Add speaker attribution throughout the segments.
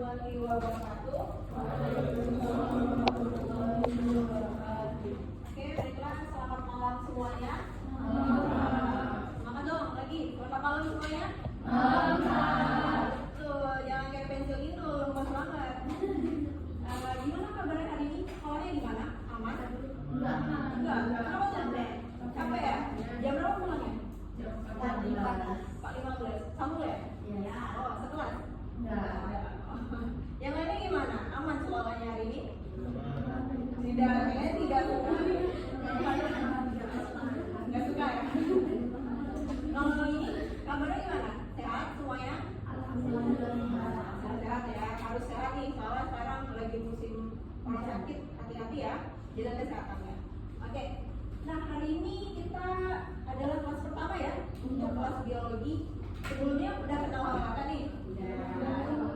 Speaker 1: warahmatullahi wabarakatuh. Oke, baiklah, selamat malam semuanya. Semangat dong, lagi. Selamat malam semuanya. Tuh, jangan kayak pensil itu, lemas banget. Gimana kabarnya hari ini? Sekolahnya gimana? Aman? Enggak. Kenapa capek? Capek ya? Jam berapa pulangnya? Jam 4.15. Kamu ya? Iya. Oh, sekelas? Enggak. Yang lainnya gimana? Aman sekolahnya hari ini? Tidak, kayaknya tidak suka. Nggak suka ya? Kalau ini kabarnya gimana? Sehat semuanya? Sehat ya, harus sehat nih. Soalnya sekarang lagi musim orang sakit, hati-hati ya, jaga kesehatannya. Oke, nah hari ini kita adalah kelas pertama ya, untuk kelas biologi. Sebelumnya udah kenal sama kakak nih?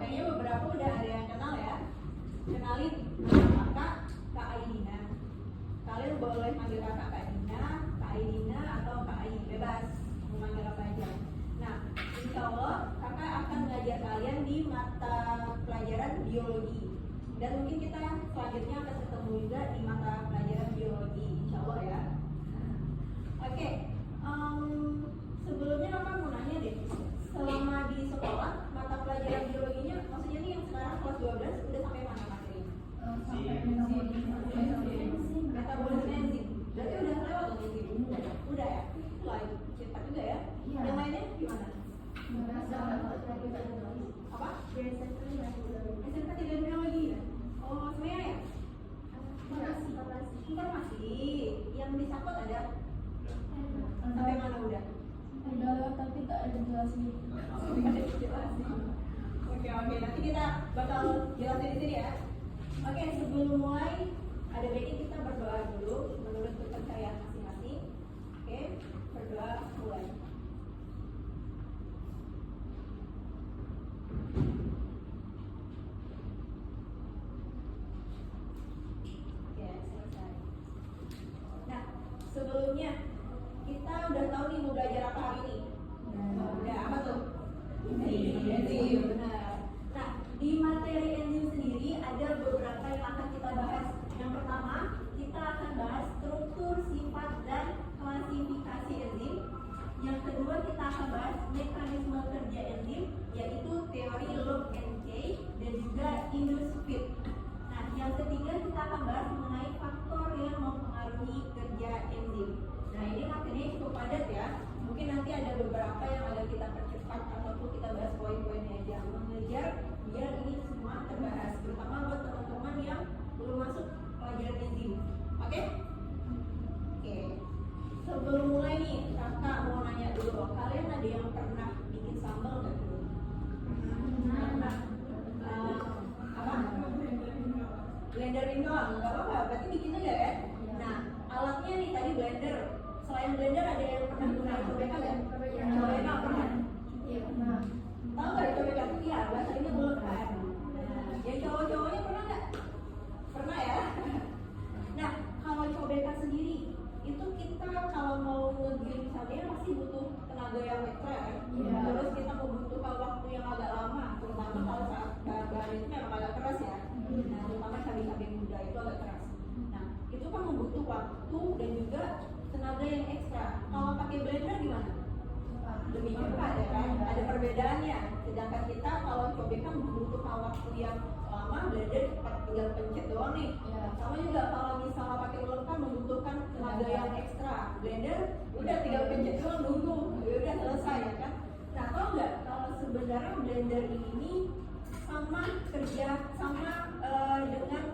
Speaker 1: Kayaknya beberapa udah ada yang kenal ya. Kenalin, nama kakak, Kak Aidina. Kalian boleh panggil kakak Kak Dina, Kak Aidina, atau Kak Ai, bebas mau manggil apa aja. Nah, insya Allah kakak akan mengajar kalian di mata pelajaran biologi. Dan mungkin kita selanjutnya akan ketemu juga di mata pelajaran biologi, insya Allah ya. Oke, sebelumnya kakak mau nanya deh, selama di sekolah mata pelajaran biologinya, maksudnya nih yang sekarang kelas 12 udah sampai mana materinya? Metabolisme enzim. Berarti udah lewat dong enzim? Udah ya? Wah, cepat juga ya. Yang lainnya gimana? Apa? SMK tidak biologi ya? Oh, semuanya ya? Informasi. Yang disangkut ada? Sampai mana udah?
Speaker 2: Tapi tak ada jelasin.
Speaker 1: Oke, nanti kita bakal jelasin di sini ya. Oke, sebelum mulai ada baiknya kita berdoa dulu menurut kepercayaan masing-masing. Oke, berdoa mulai. Oke, selesai. Nah, sebelumnya kita udah tahu nih mau belajar apa hari ini. Udah apa tuh? Enzim, benar. Nah, di materi enzim sendiri ada beberapa yang akan kita bahas. Yang pertama, kita akan bahas struktur, sifat, dan klasifikasi enzim. Yang kedua, kita akan bahas mekanisme kerja enzim, yaitu teori log and key dan juga induced feed. Nah, yang ketiga kita akan bahas mengenai faktor yang mempengaruhi kerja enzim. Nah, ini materinya cukup padat ya. Mungkin nanti ada beberapa yang agak kita percepat ataupun kita bahas poin-poinnya aja, mengejar biar ini semua terbahas, terutama buat teman-teman yang belum masuk pelajaran enzim. Oke? Oke. Sebelum mulai nih, kakak mau nanya dulu, kalian ada yang pernah bikin sambal nggak dulu? Pernah. Apa? Blenderin doang, nggak apa-apa, berarti bikin aja ya? Nah, alatnya nih tadi blender. Selain blender ada yang pernah gunain cobeka nggak? Cobeka pernah? Iya pernah. Tahu nggak cobeka? Iya, bahasanya belum kan? Yang cowok-cowoknya pernah nggak? Pernah ya? Nah, kalau cobeka sendiri itu kita kalau mau ngegiling cabai pasti butuh tenaga yang ekstra kan? Terus kita membutuhkan waktu yang agak lama, terutama kalau saat bahan itu memang agak keras ya. Nah, terutama cabai-cabai muda itu agak keras. Nah, itu kan membutuh waktu dan juga tenaga yang ekstra. Kalau pakai blender gimana? Lebih cepat ya kan? Ada perbedaannya. Sedangkan kita kalau cobeka membutuhkan waktu yang lama, blender cepat tinggal pencet doang nih. Sama juga kalau misalnya pakai ulek kan membutuhkan tenaga yang ekstra. Blender udah tinggal pencet doang, nunggu, udah selesai ya kan? Nah, tahu nggak kalau sebenarnya blender ini sama dengan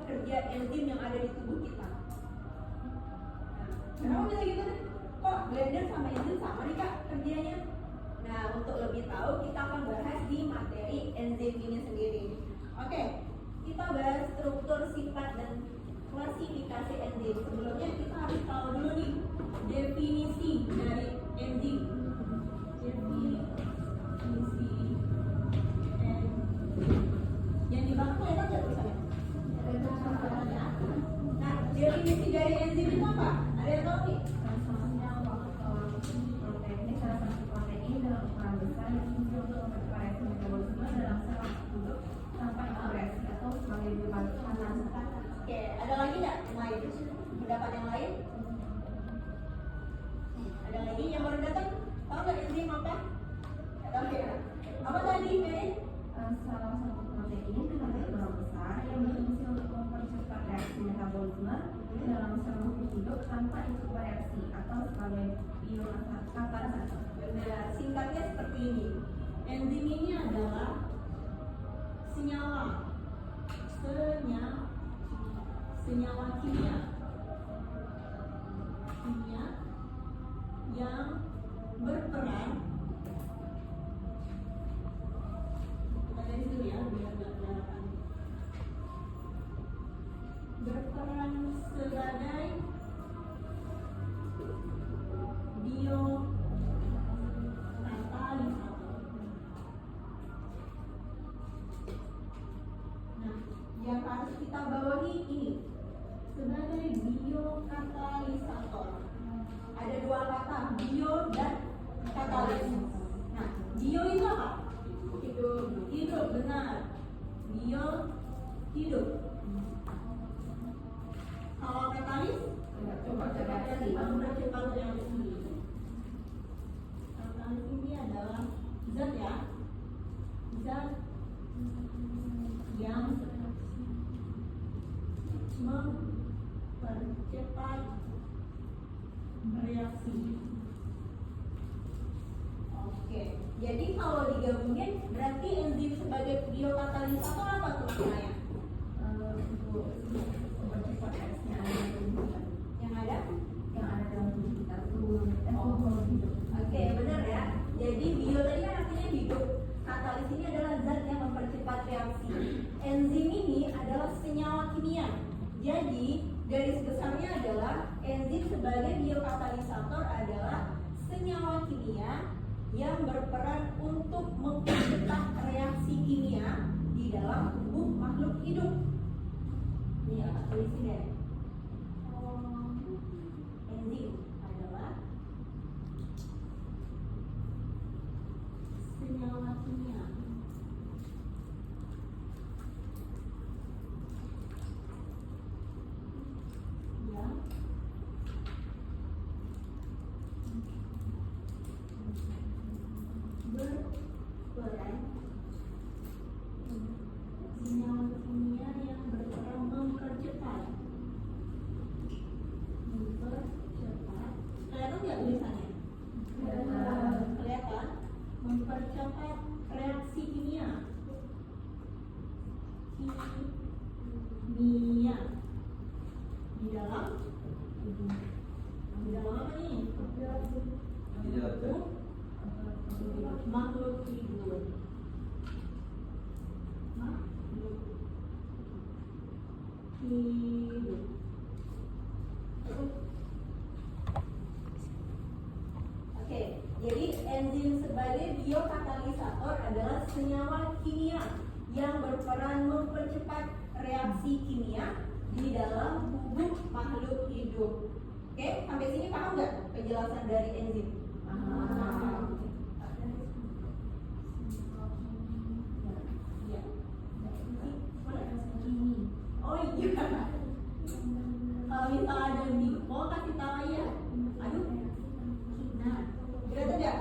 Speaker 1: kerja enzim yang ada di tubuh kita. Kenapa bisa gitu nih? Kok blender sama enzim sama nih kak kerjanya? Nah, untuk lebih tahu kita akan bahas di materi enzim ini sendiri. Oke, kita bahas struktur, sifat, dan klasifikasi enzim. Sebelumnya kita harus tahu dulu nih definisi dari enzim. Definisi enzim. Yang di bawah kelihatan nggak tulisannya? Nah, definisi dari enzim itu apa? Ada yang tahu nih?
Speaker 2: Protein salah satu protein dalam ukuran besar yang muncul untuk memperparah metabolisme dalam sel untuk sampai ke
Speaker 1: tadi, Mary?
Speaker 2: Salah satu protein dengan ukuran besar yang berfungsi untuk mempercepat reaksi metabolisme dalam sel makhluk hidup tanpa ikut bereaksi atau sebagai biokatalisator.
Speaker 1: Benar, singkatnya seperti ini. Enzim ini adalah senyawa kimia yang berperan, kita dari dulu ya biar nggak kelihatan, berperan sebagai biokatalisator. Nah, yang harus kita bawahi ini sebagai biokatalisator. Ada dua kata, bio dan katalis. Nah, bio itu apa? Hidup, benar. Bio, hidup. Kalau katalis, mempercepat reaksi. Katalis ini adalah zat ya, zat yang mempercepat reaksi. Oke, jadi kalau digabungin berarti enzim sebagai biokatalisator apa tuh namanya?
Speaker 2: Untuk mempercepat reaksi
Speaker 1: Yang ada?
Speaker 2: dalam tubuh kita, tubuh hidup.
Speaker 1: Oke, benar ya. Jadi bio tadi kan artinya hidup. Katalis ini adalah zat yang mempercepat reaksi. Enzim ini adalah senyawa kimia. Jadi garis besarnya adalah enzim sebagai biokatalisator adalah senyawa kimia yang berperan untuk mempercepat reaksi kimia di dalam tubuh makhluk hidup. Ini ya, tulis ini deh. Enzim adalah senyawa kimia yang berperan, senyawa kimia yang berperan mempercepat. Kelihatan nggak tulisannya? Kelihatan. Mempercepat reaksi kimia di dalam apa nih? Makhluk hidup. Oke, jadi enzim sebagai biokatalisator adalah senyawa kimia yang berperan mempercepat reaksi kimia di dalam tubuh makhluk hidup. Oke, sampai sini paham nggak penjelasan dari enzim? Paham. Ya. Oh iya. Kalau misal ada mau kasih tahu aja. Aduh. Nah, berat aja.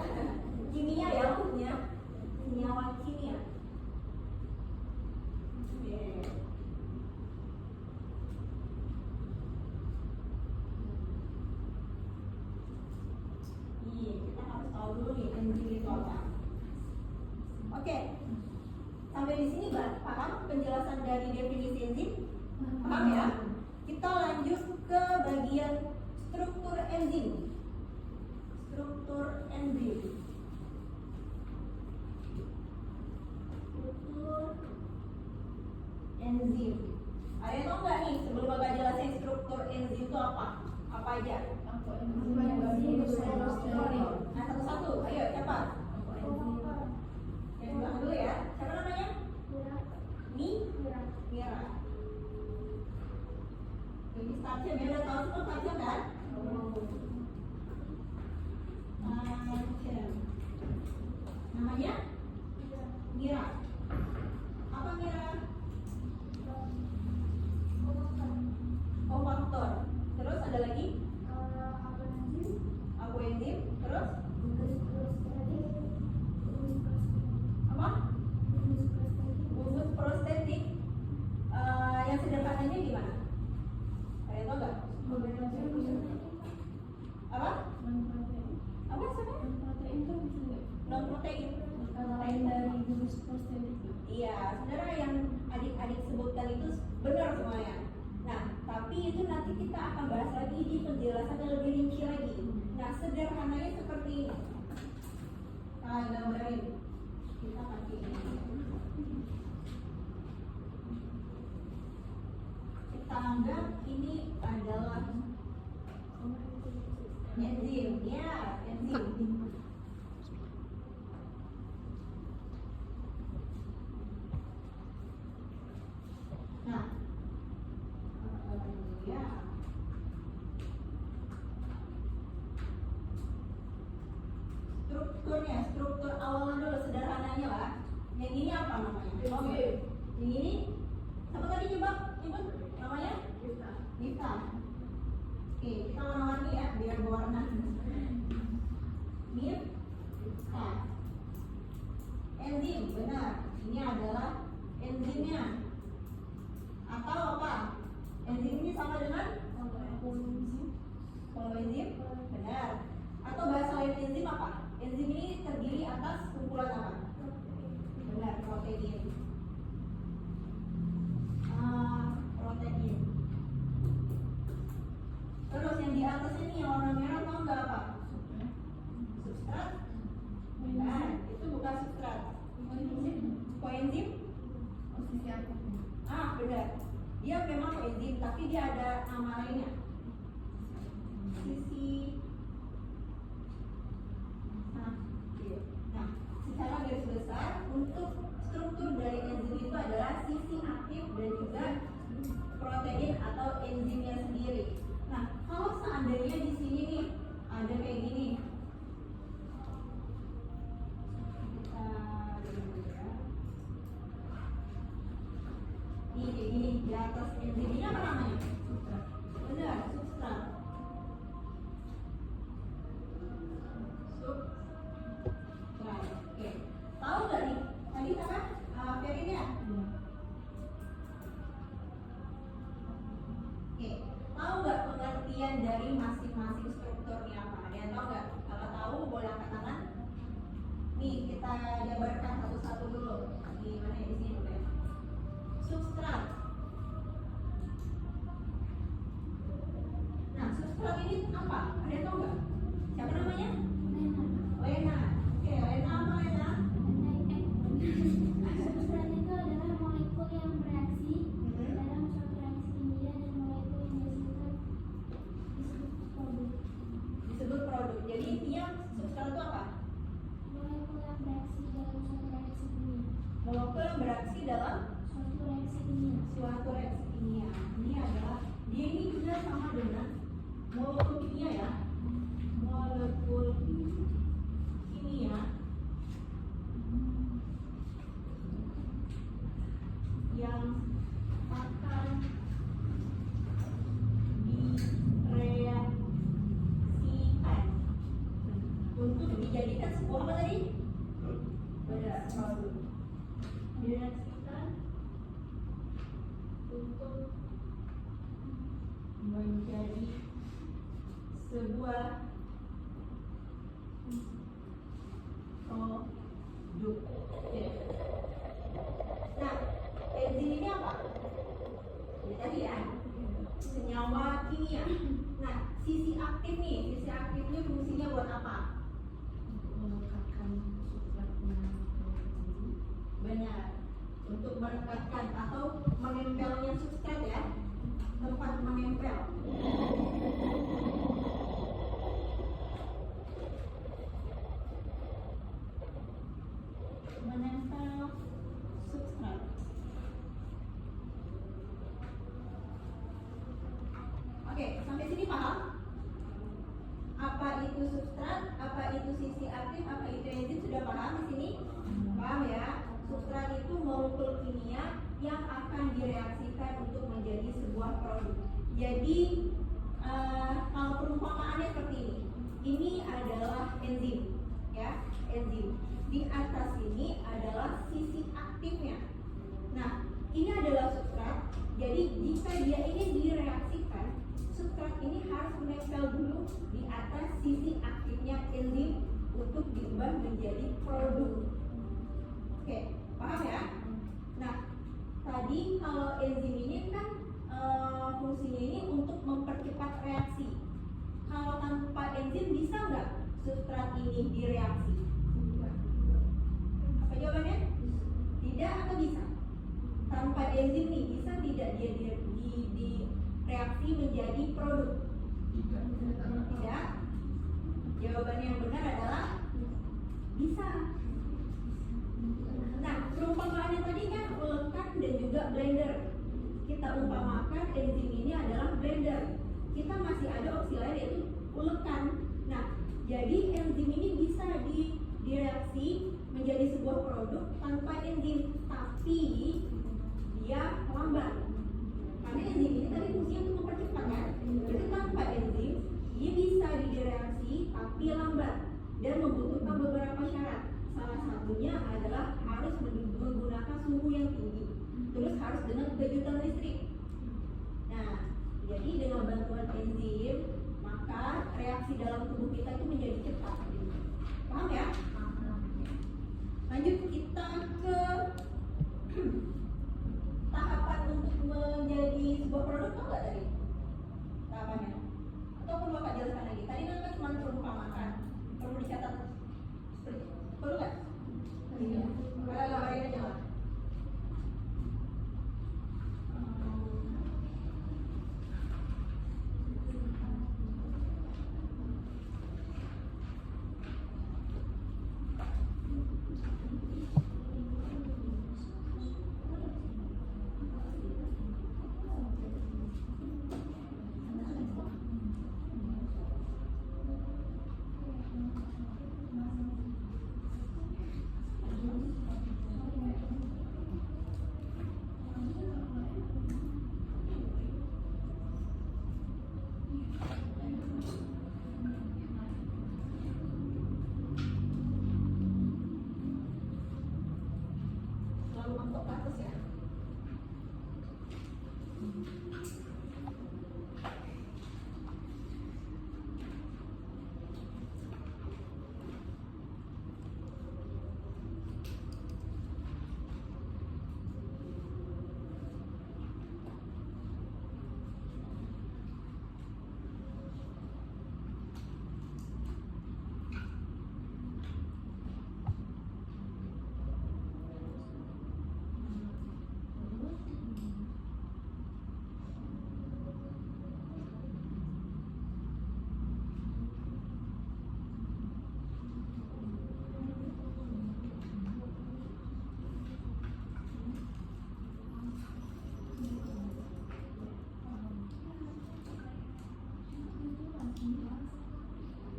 Speaker 1: Kimia ya maksudnya. Senyawa kimia. Kita harus tahu dulu nih enzim itu apa. Oke. Sampai di sini paham penjelasan dari definisi enzim? Paham ya? Kita lanjut ke bagian struktur enzim. Struktur enzim. Ada yang tahu nggak nih sebelum Bapak jelasin struktur enzim itu apa? Apa aja? Nah, satu-satu. Ayo, siapa? Yang belakang dulu ya. Siapa namanya? Mira. Jadi startnya beda, tahu semua startnya kan? Namanya? Mira. Apa Mira? Kofaktor. Terus ada lagi? Aku enzim. Terus? Apa? sederhananya gimana? Kalian tahu nggak? Apa? Apa sama? Non protein. Iya, sebenarnya yang adik-adik sebutkan itu benar semuanya. Nah, tapi itu nanti kita akan bahas lagi di penjelasan yang lebih rinci lagi. Nah, sederhananya seperti ini. Nah, gambarin. Kita pakai ini. Kita anggap ini adalah enzim. Ya, enzim. Nah, ya. Struktur awalnya dulu sederhananya lah. Yang ini apa namanya? Oke. Yang ini apa tadi nyebut namanya? Bifta. Oke, kita warna-warni ya biar berwarna. Bifta. Enzim, benar. Ini adalah enzimnya. Atau apa? Enzim ini sama dengan koenzim, benar. Atau bahasa lain enzim apa? Enzim ini terdiri atas kumpulan apa? Benar, protein. Protein. Terus yang di atasnya nih yang warna merah tahu nggak apa? Substrat. Benar, itu bukan substrat. Koenzim. Benar. Dia memang koenzim, tapi dia ada nama lainnya. Sisi. Nah, secara garis besar untuk struktur dari enzim itu adalah sisi aktif dan juga protein atau enzimnya sendiri. Nah, kalau seandainya di sini nih ada kayak gini. Ini di atas enzim ini apa namanya? Benar, substrat. Substrat. Oke. Tahu nggak nih? Tadi apa? Perinnya? Oke. Tahu nggak pengertian dari masing-masing strukturnya apa? Ada yang tahu nggak? Kalau tahu boleh angkat tangan. Nih kita jabarkan satu-satu dulu. Di mana ya? Di sini dulu ya. Substrat. Nah, substrat ini apa? Ada yang tahu nggak? Siapa namanya? Lena. Oke, Lena apa Lena?
Speaker 3: Substrat itu adalah molekul yang bereaksi dalam suatu reaksi kimia dan molekul yang dihasilkan disebut produk.
Speaker 1: Disebut produk. Jadi intinya substrat itu apa?
Speaker 3: Molekul yang bereaksi dalam suatu reaksi kimia.
Speaker 1: Molekul yang bereaksi dalam
Speaker 3: Suatu reaksi kimia.
Speaker 1: suatu reaksi kimia. Ini adalah dia ini juga sama dengan molekul kimia ya. Molekul kimia yang akan direaksikan untuk dijadikan sebuah apa tadi? Benar, produk. Direaksikan untuk menjadi sebuah produk. Nah, enzim ini apa? Ini tadi ya, senyawa kimia. Nah, sisi aktif nih, sisi aktif ini fungsinya buat apa?
Speaker 2: Melekatkan substratnya.
Speaker 1: Benar, untuk merekatkan atau menempelnya substrat ya, tempat menempel. Menempel substrat. Oke, sampai sini paham? Apa itu substrat, apa itu sisi aktif, apa itu enzim, sudah paham di sini? Paham ya? Substrat itu molekul kimia yang akan direaksikan untuk menjadi sebuah produk. Jadi kalau perumpamaannya seperti ini. Ini adalah enzim, ya, enzim. Di atas ini adalah sisi aktifnya. Nah, ini adalah substrat. Jadi di atas sisi aktifnya enzim untuk diubah menjadi produk. Oke, paham ya? Nah, tadi kalau enzim ini kan fungsinya ini untuk mempercepat reaksi. Kalau tanpa enzim bisa nggak substrat ini direaksi? Apa jawabannya? Tidak atau bisa? Tanpa enzim nih bisa tidak dia direaksi menjadi produk? Tidak. Jawaban yang benar adalah bisa. Nah, perumpamaannya tadi kan ulekan dan juga blender. Kita umpamakan enzim ini adalah blender. Kita masih ada opsi lain yaitu ulekan. Nah, jadi enzim ini bisa direaksi menjadi sebuah produk tanpa enzim, tapi dia lambat. Karena enzim ini tadi fungsinya untuk mempercepat kan. Berarti tanpa enzim dia bisa direaksi tapi lambat dan membutuhkan beberapa syarat. Salah satunya adalah harus menggunakan suhu yang tinggi, terus harus dengan kejutan listrik. Nah, jadi dengan bantuan enzim maka reaksi dalam tubuh kita itu menjadi cepat. Paham ya? Lanjut kita ke tahapan untuk menjadi sebuah produk, tahu nggak tadi tahapannya? Atau perlu Bapak jelaskan lagi? Tadi kan cuma perumpamaan, perlu dicatat, perlu nggak? Iya. Kalau gambarin aja lah. Selalu mentok ke atas ya.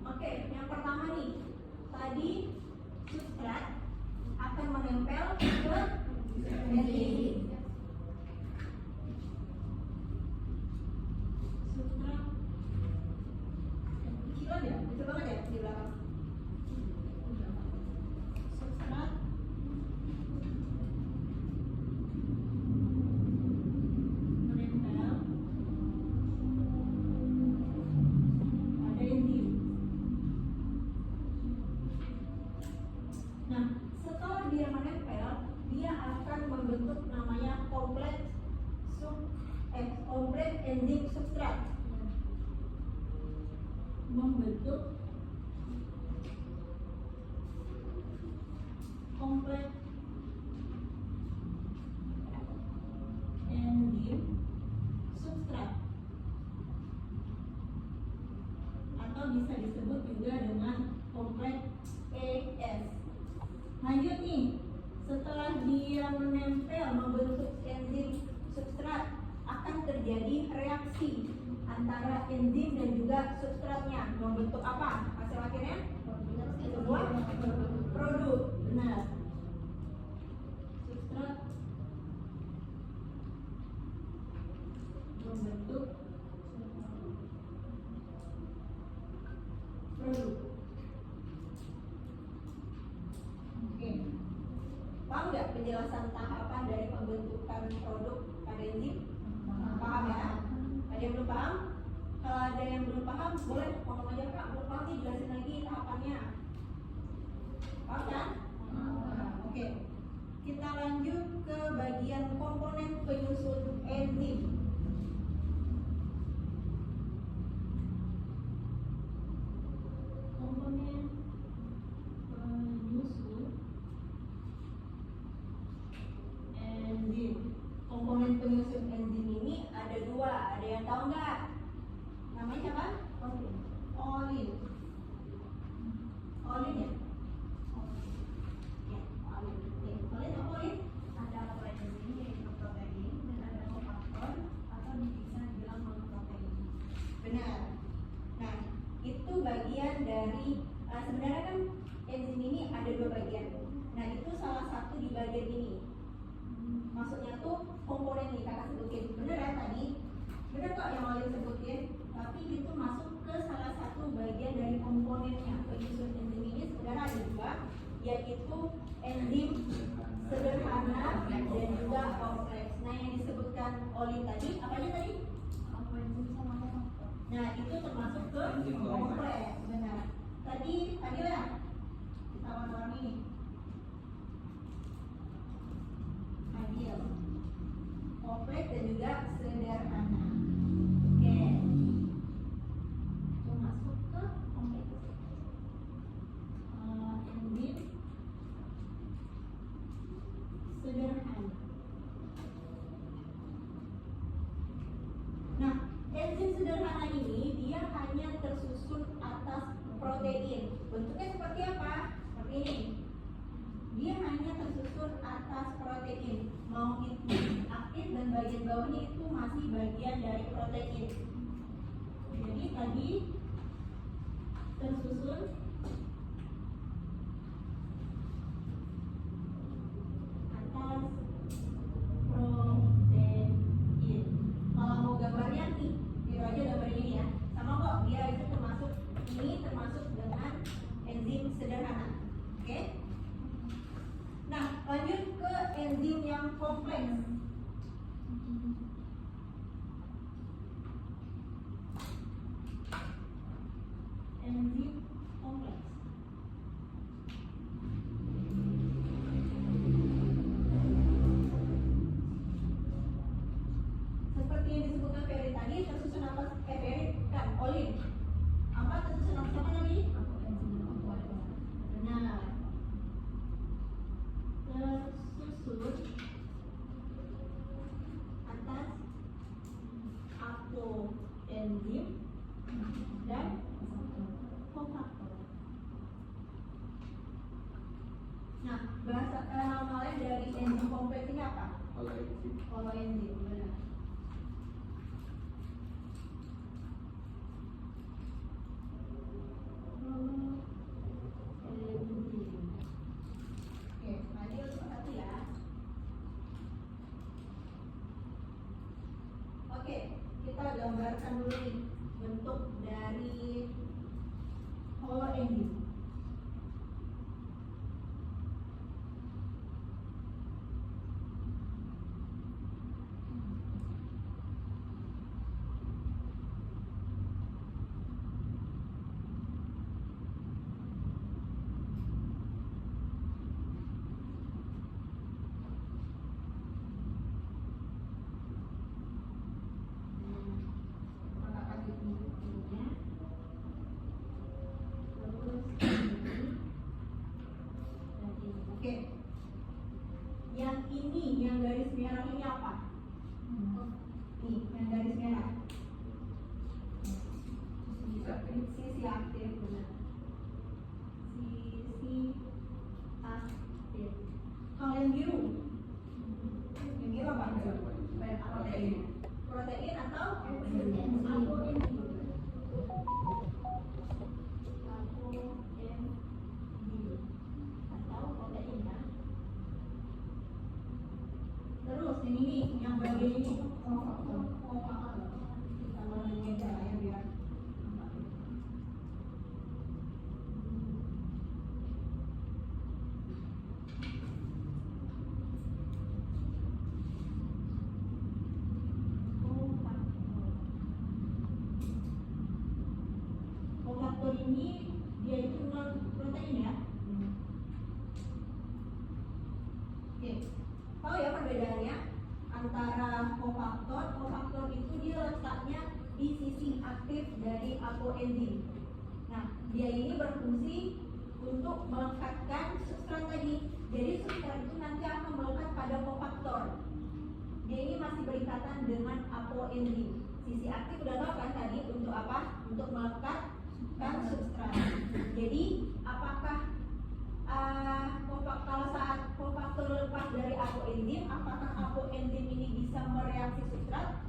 Speaker 1: Oke, yang pertama nih, tadi substrat akan menempel ke enzim. Substrat kecilan ya, kecil banget ya di belakang. Substrat menempel pada enzim. Nah, setelah dia menempel, dia akan membentuk namanya kompleks enzim substrat. Membentuk kompleks enzim substrat, atau bisa disebut juga dengan kompleks ES. Lanjut nih, setelah dia menempel membentuk enzim substrat, akan terjadi reaksi antara enzim dan juga substratnya. Membentuk apa? Hasil akhirnya? Sebuah produk. Benar. Substrat membentuk produk. Oke. Paham nggak penjelasan tahapan dari pembentukan produk pada enzim? Paham ya? Ada yang belum paham? Kalau ada yang belum paham, boleh ngomong aja Kak, belum paham nih jelasin lagi tahapannya. Paham kan? Oke. Kita lanjut ke bagian komponen penyusun enzim.
Speaker 3: Komponen penyusun
Speaker 1: Enzim. Komponen penyusun enzim ini ada dua. Ada yang tahu nggak? Namanya siapa? Olin. Olin ya? Ya, olin. Nih, olin apa olin?
Speaker 2: Ada protein yaitu protein dan ada kofaktor atau bisa dibilang monoprotein.
Speaker 1: Benar. Nah, itu bagian dari sebenarnya kan enzim ini ada dua bagian. Nah, itu salah satu di bagian ini. Maksudnya tuh komponen nih kakak sebutin. Bener ya tadi? Bener kok yang Olin sebutin. Tapi itu masuk ke salah satu bagian dari komponennya. Penyusun enzim ini sebenarnya ada dua, yaitu enzim sederhana dan juga kompleks. Nah, yang disebutkan Olin tadi, apa aja tadi? Nah, itu termasuk ke kompleks. Benar. Tadi lah kita warna ini. Adil, kompleks dan juga sederhana. Oke, itu masuk ke kompleks. Enzim sederhana. Nah, enzim sederhana ini dia hanya tersusun atas protein. Bentuknya seperti apa? Seperti ini. Dia hanya tersusun atas protein. Mau itu aktif dan bagian bawahnya itu masih bagian dari protein. Jadi tadi tersusun atas protein. Kalau mau gambarnya nih, biar aja gambar ini ya. Sama kok, dia itu termasuk dengan enzim sederhana. Oke? Nah, lanjut ke enzim yang kompleks. Enzim kompleks. Seperti yang disebutkan Ferry tadi, tersusun apa? Ferry kan, Olin. Apa tersusun apa sama tadi? Benar. Tersusun atas apoenzim dan kofaktor. Nah, bahasa nama lain dari enzim kompleks ini apa? Holoenzim, benar. Oke, mari satu ya. Oke, kita gambarkan dulu nih bentuk dari holoenzim. Oke. Yang ini, yang garis merah ini apa? Nih, yang garis merah. Sisi aktif, benar. Sisi aktif. Kalau yang biru apa? Protein. Protein atau apoenzim. Atau protein ya. Terus ini yang bagian ini kofaktor. Kita warnanya aja lah ya biar kofaktor. kofaktor ini dia itu non protein ya. Oke, tahu ya perbedaannya antara kofaktor? Kofaktor itu dia letaknya di sisi aktif dari apoenzim. Nah, dia ini berfungsi untuk melekatkan substrat tadi. Jadi substrat itu nanti akan melekat pada kofaktor. Dia ini masih berikatan dengan apoenzim. Sisi aktif udah tahu kan tadi untuk apa? Untuk melekatkan substrat. Jadi apakah kalau saat kofaktor lepas dari apoenzim, apakah apoenzim ini bisa mereaksi substrat?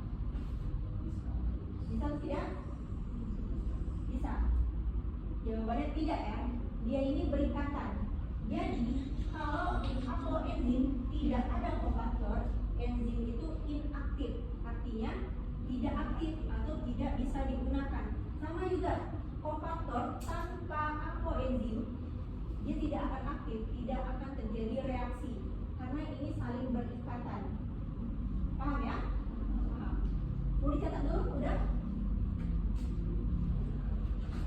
Speaker 1: Bisa atau tidak? Bisa. Jawabannya tidak ya. Dia ini berikatan. Jadi kalau apoenzim tidak ada kofaktor, enzim itu inaktif, artinya tidak aktif atau tidak bisa digunakan. Sama juga kofaktor tanpa apoenzim dia tidak akan aktif, tidak akan terjadi reaksi karena ini saling berikatan. Paham ya? Paham. Mau dicatat dulu? Udah?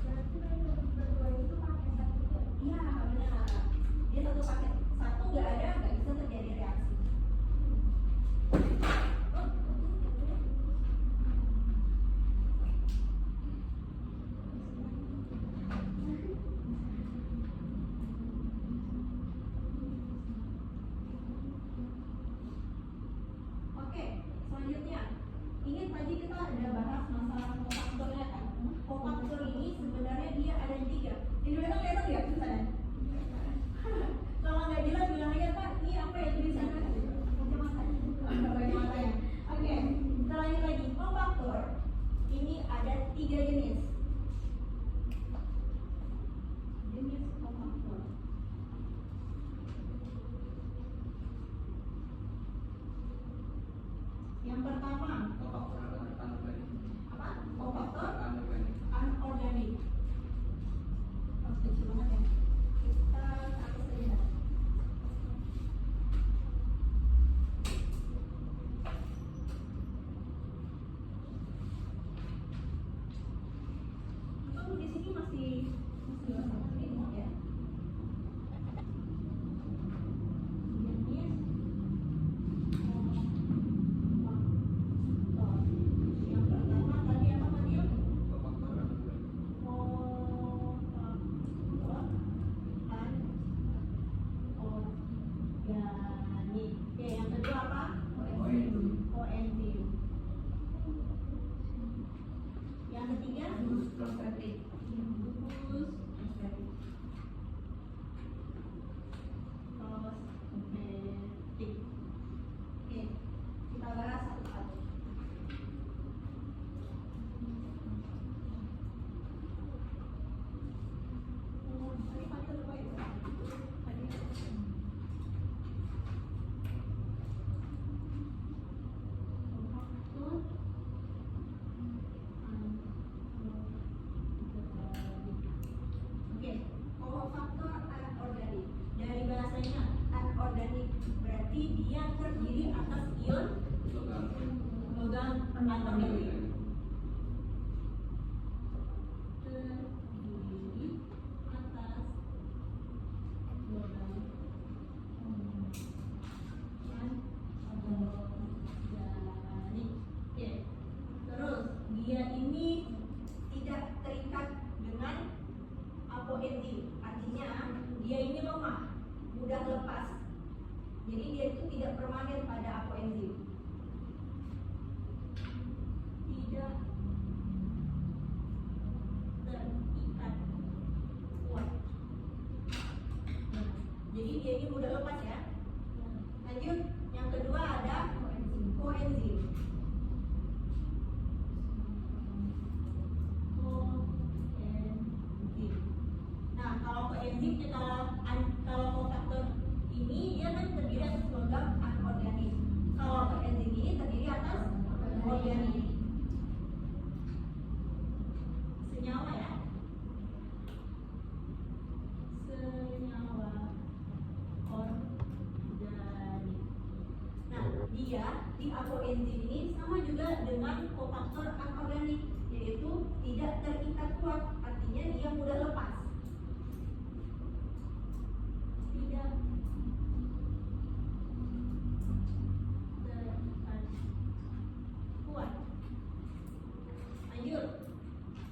Speaker 3: Berarti berdua itu pakai satu ya?
Speaker 1: Iya benar. Dia satu paket, satu nggak ada nggak bisa terjadi reaksi. Oke, selanjutnya ini tadi kita ada bahas masalah kofaktornya kan. Kofaktor ini sebenarnya dia ada 3. Ini memang kelihatan nggak tulisannya? Kalau nggak jelas bilang aja Pak, ini apa ya tulisannya? Kacamata ya. Oke, kita lanjut lagi. Kofaktor ini ada 3 jenis. Jenis kofaktor. Yang pertama, apa? Kofaktor anorganik. Oh, lucu banget ya. Kita catat saja. Itu di sini masih bingung ya. Jenis yang pertama tadi apa tadi? Organik. Oke, yang kedua apa? Koenzim. Yang ketiga? Prostetik. Oke, kita bahas satu-satu. Tadi pakai lupa ya? Tadi Oke, kofaktor anorganik. Dari bahasanya anorganik berarti dia terdiri atas ion logam anorganik. Terdiri atas logam anorganik. Oke, terus dia ini tidak terikat dengan apoenzim, artinya dia ini lemah, mudah lepas. Jadi dia itu tidak permanen pada apoenzim. Tidak terikat kuat. Nah, jadi dia ini mudah lepas ya. Lanjut, yang kedua ada koenzim. Nah, kalau koenzim kalau kofaktor ini dia kan terdiri atas logam anorganik. Kalau koenzim ini terdiri atas organik. Senyawa ya. Senyawa organik. Nah, dia di apoenzim ini sama juga dengan kofaktor anorganik, yaitu tidak terikat kuat. Artinya artinya dia mudah lepas. Tidak terikat kuat. Lanjut.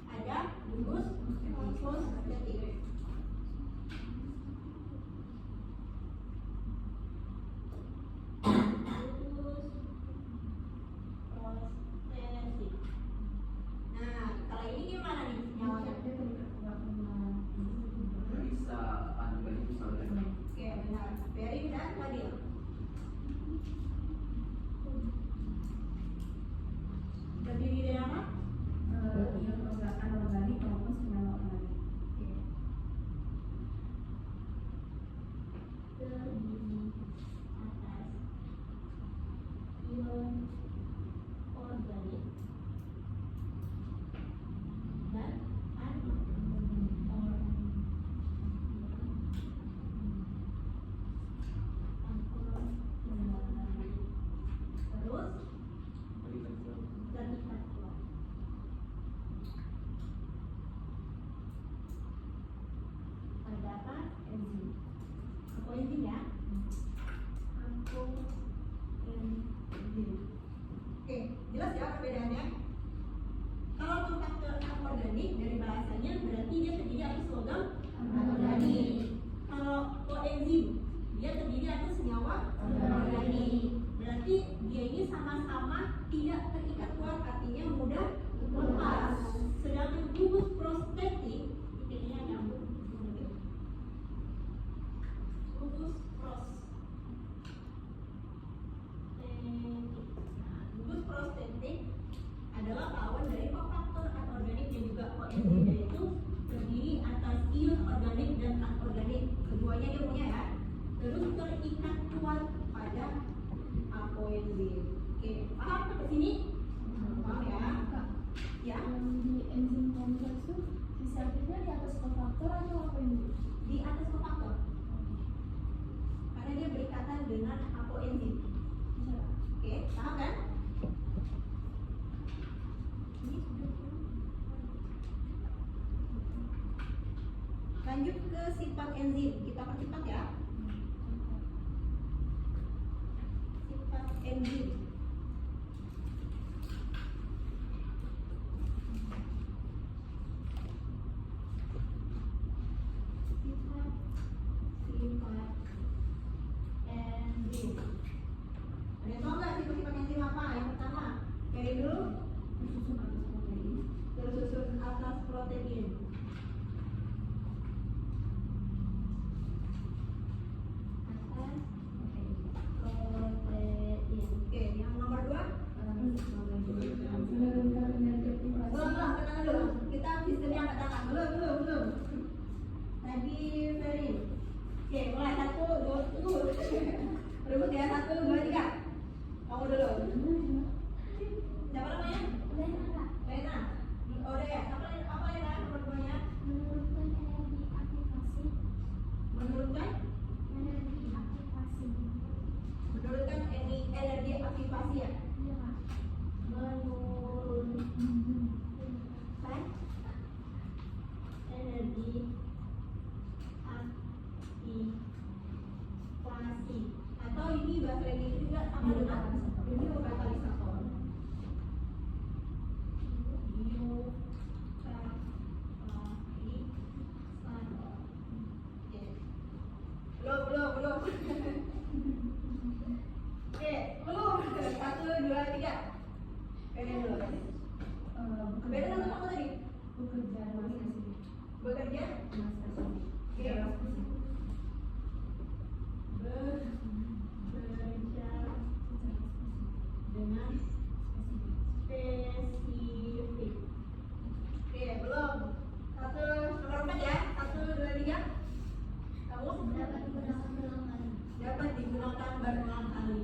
Speaker 1: Ada gugus prostetik. Nah, kalau ini gimana nih nyawanya?
Speaker 2: Dia terikat kuat dengan
Speaker 4: Bisa juga itu soalnya.
Speaker 1: Oke, benar. Ferry dan Fadil. Terdiri dari apa?
Speaker 2: ion anorganik maupun semi-anorganik.
Speaker 3: terdiri atas ion organik dan anorganik.
Speaker 1: Terus
Speaker 3: Terikat kuat.
Speaker 1: terdapat
Speaker 2: Enzim.
Speaker 1: apa enzim ya?
Speaker 3: Enzim.
Speaker 1: Oke, jelas ya perbedaannya? Kalau kofaktor anorganik dari bahasanya berarti dia terdiri atas logam organik. Kalau koenzim dia terdiri atas senyawa organik. Berarti dia ini sama-sama tidak terikat kuat, artinya mudah lepas. Sedangkan gugus prostetik ini nyambung. Gugus gugus prostetik adalah kawan dari kofaktor anorganik dan juga koenzim, yaitu terdiri atas ion organik dan anorganik. Keduanya dia punya ya. Terus terikat kuat pada apoenzim. Oke, paham sampai sini? Paham ya? Ya,
Speaker 3: Di enzim kompleks itu disakitnya di atas kofaktor atau apa ini?
Speaker 1: di atas kofaktor. Karena dia berikatan dengan apoenzim. Oke, paham kan? Lanjut ke sifat enzim, kita percepat ya. Sifat enzim. Sifat enzim. Ada yang tahu nggak sifat enzim apa? Yang pertama, cari dulu.
Speaker 2: Tersusun atas protein.
Speaker 1: Tersusun atas protein. Atas protein. Oke, yang nomor 2.
Speaker 3: Menurunkan energi aktivasi.
Speaker 1: Belum, tenang dulu. Kita sistemnya angkat tangan. Belum. Tadi Ferry. Oke, mulai 1, 2, tunggu. Rebut ya, 1, 2, 3. Kamu dulu. Siapa namanya? Lena. Oh, udah ya. Apa Lena nomor 2-nya?
Speaker 3: Menurunkan energi aktivasi.
Speaker 1: Menurunkan energi aktivasi ya.
Speaker 3: Iya, Pak.
Speaker 1: Menurunkan energi aktivasi. Atau ini bahasa Inggris juga sama dengan biokatalisator. Belum. Oke, belum. 1, 2, 3. Beda dulu. Beda sama kamu tadi.
Speaker 2: Bekerja dengan spesifik.
Speaker 1: Bekerja
Speaker 2: Dengan spesifik.
Speaker 1: Oke.
Speaker 2: Secara spesifik.
Speaker 1: bekerja dengan spesifik. Oke, belum. 1, nomor 4 ya. 1, 2, 3. Kamu
Speaker 3: Dapat digunakan berulang kali.
Speaker 1: dapat digunakan berulang kali.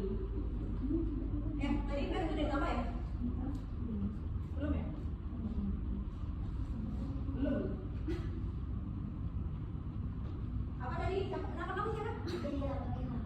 Speaker 1: Tadi kan udah tambah ya? Belum ya? Belum. Apa tadi? Nama kamu siapa?
Speaker 3: Jadi apa ya?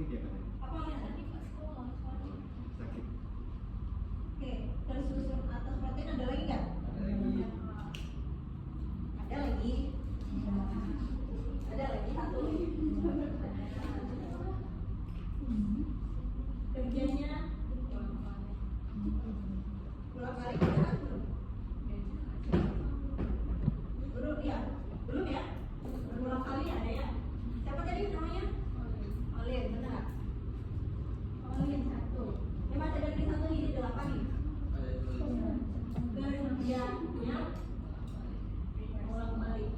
Speaker 5: sakit ya katanya.
Speaker 1: Apa yang
Speaker 3: Tadi pas sekolah soalnya.
Speaker 5: Sakit.
Speaker 1: Oke, tersusun atas protein ada lagi nggak?
Speaker 4: Ada lagi.
Speaker 1: Ada lagi. Ada lagi satu. Kerjanya pulang balik ada belum? Belum ya? Belum ya? Berulang kali ada ya? Siapa tadi namanya? Olin, benar. Olin satu. Memang ada lagi satu ini 8 nih.
Speaker 4: Ada tulis.
Speaker 1: Kerjanya pulang balik.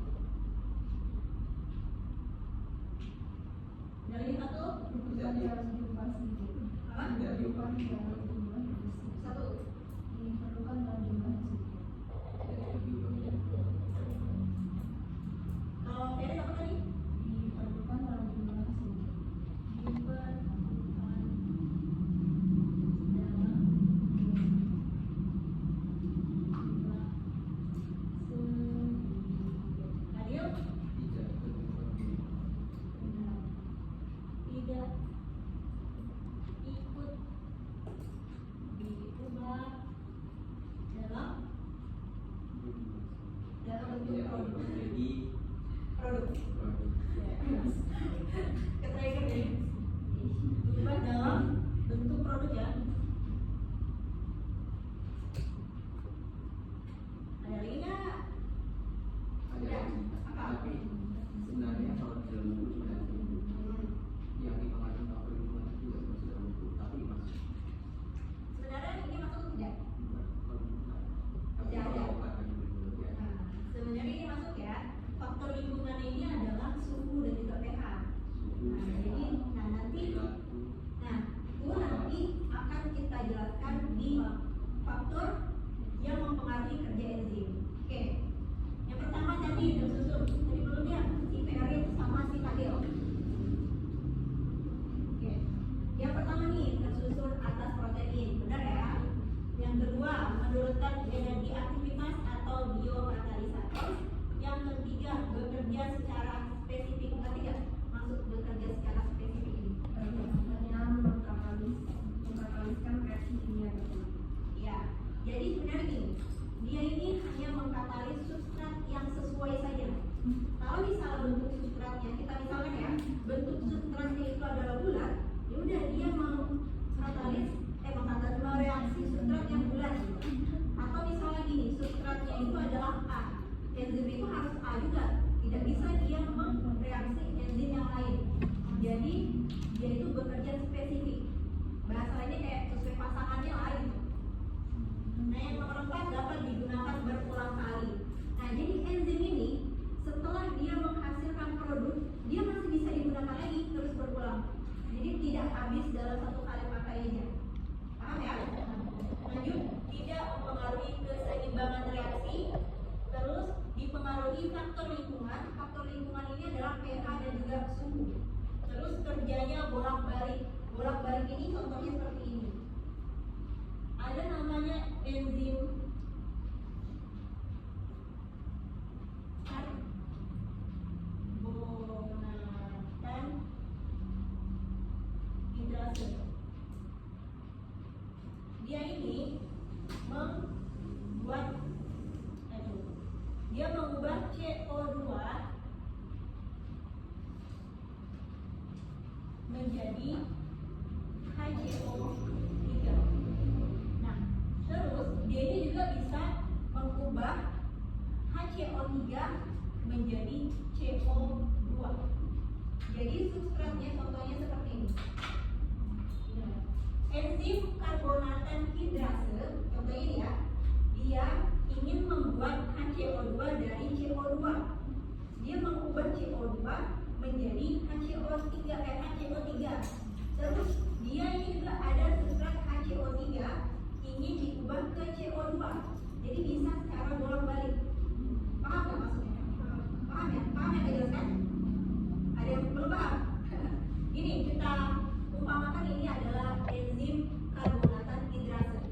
Speaker 1: Ada lagi satu?
Speaker 2: Diubah dalam jumlah sedikit.
Speaker 1: Apa?
Speaker 4: Tidak
Speaker 2: Diubah
Speaker 4: diubah.
Speaker 2: dalam jumlah yang sedikit.
Speaker 1: Satu.
Speaker 2: Diperlukan dalam jumlah yang sedikit.
Speaker 1: Kalau Ferry apa tadi?
Speaker 2: Diperlukan dalam jumlah yang sedikit.
Speaker 1: Diperlukan
Speaker 2: Dalam
Speaker 1: Adil
Speaker 4: Tidak terlalu.
Speaker 1: tidak ikut diubah dalam bentuk
Speaker 4: Tidak
Speaker 1: produk.
Speaker 4: menjadi
Speaker 1: Produk.
Speaker 4: produk.
Speaker 1: Ketrigger ya. Diubah dalam bentuk produk ya. Ada lagi nggak?
Speaker 4: Ada lagi. Tapi sebenarnya kalau di dalam buku sebenarnya yang dipengaruhi faktor lingkungan itu juga masih dalam buku, tapi masih
Speaker 1: Sebenarnya ini masuk tidak?
Speaker 4: tapi
Speaker 1: Tidak ada.
Speaker 4: kalau kata dulu ya.
Speaker 1: Nah, sebenarnya ini masuk ya. Faktor lingkungan ini adalah suhu dan juga pH.
Speaker 4: Suhu,
Speaker 1: Nah, jadi nanti
Speaker 4: perilaku,
Speaker 1: itu nanti akan kita jelaskan di faktor yang mempengaruhi kerja enzim. Oke. Yang pertama tadi tersusun. Tadi belum ya si Ferry sama si Fadil. Oke. Yang pertama nih tersusun atas protein, benar ya? Yang kedua menurunkan energi aktivitas atau biokatalisator. Yang ketiga bekerja secara spesifik. Ketiga masuk bekerja secara spesifik ini.
Speaker 2: Hanya mengkataliskan reaksi kimia tersebut.
Speaker 1: Ya, jadi sebenarnya gini, dia ini hanya mengkatalis substrat yang sesuai saja. Kalau misalnya bentuk substratnya, kita misalkan ya, bentuk substratnya itu adalah bulat, ya udah dia mengkatalis mereaksi substrat yang bulat. Atau misalnya gini, substratnya itu adalah A, enzim itu harus A juga, tidak bisa dia mereaksi enzim yang lain. Jadi dia itu bekerja spesifik. Bahasa lainnya kayak sesuai pasangannya lah gitu. Nah yang nomor 4 dapat digunakan berulang kali. Nah jadi enzim ini setelah dia menghasilkan produk, dia masih bisa digunakan lagi terus berulang. Jadi tidak habis dalam satu kali pakai aja. Paham ya? Lanjut, tidak mempengaruhi keseimbangan reaksi. Terus dipengaruhi faktor lingkungan. Faktor lingkungan ini adalah pH dan juga suhu. Terus kerjanya bolak-balik. Bolak-balik ini contohnya seperti ini. Ada namanya enzim karbonatan hidrase. Dia ini membuat dia mengubah CO2 menjadi HCO3. Nah, terus dia ini juga bisa mengubah HCO3 menjadi CO2. Jadi substratnya contohnya seperti ini. Enzim karbonatan hidrase, contohnya ini ya, dia ingin membuat HCO2 dari CO2. Dia mengubah CO2 menjadi HCO3. Terus dia ini juga ada substrat HCO3 ingin diubah ke CO2. Jadi bisa secara bolak-balik. Paham nggak maksudnya? Paham ya? Paham yang saya jelaskan? Ada yang belum paham? Ini kita umpamakan ini adalah enzim karbonatan hidrase.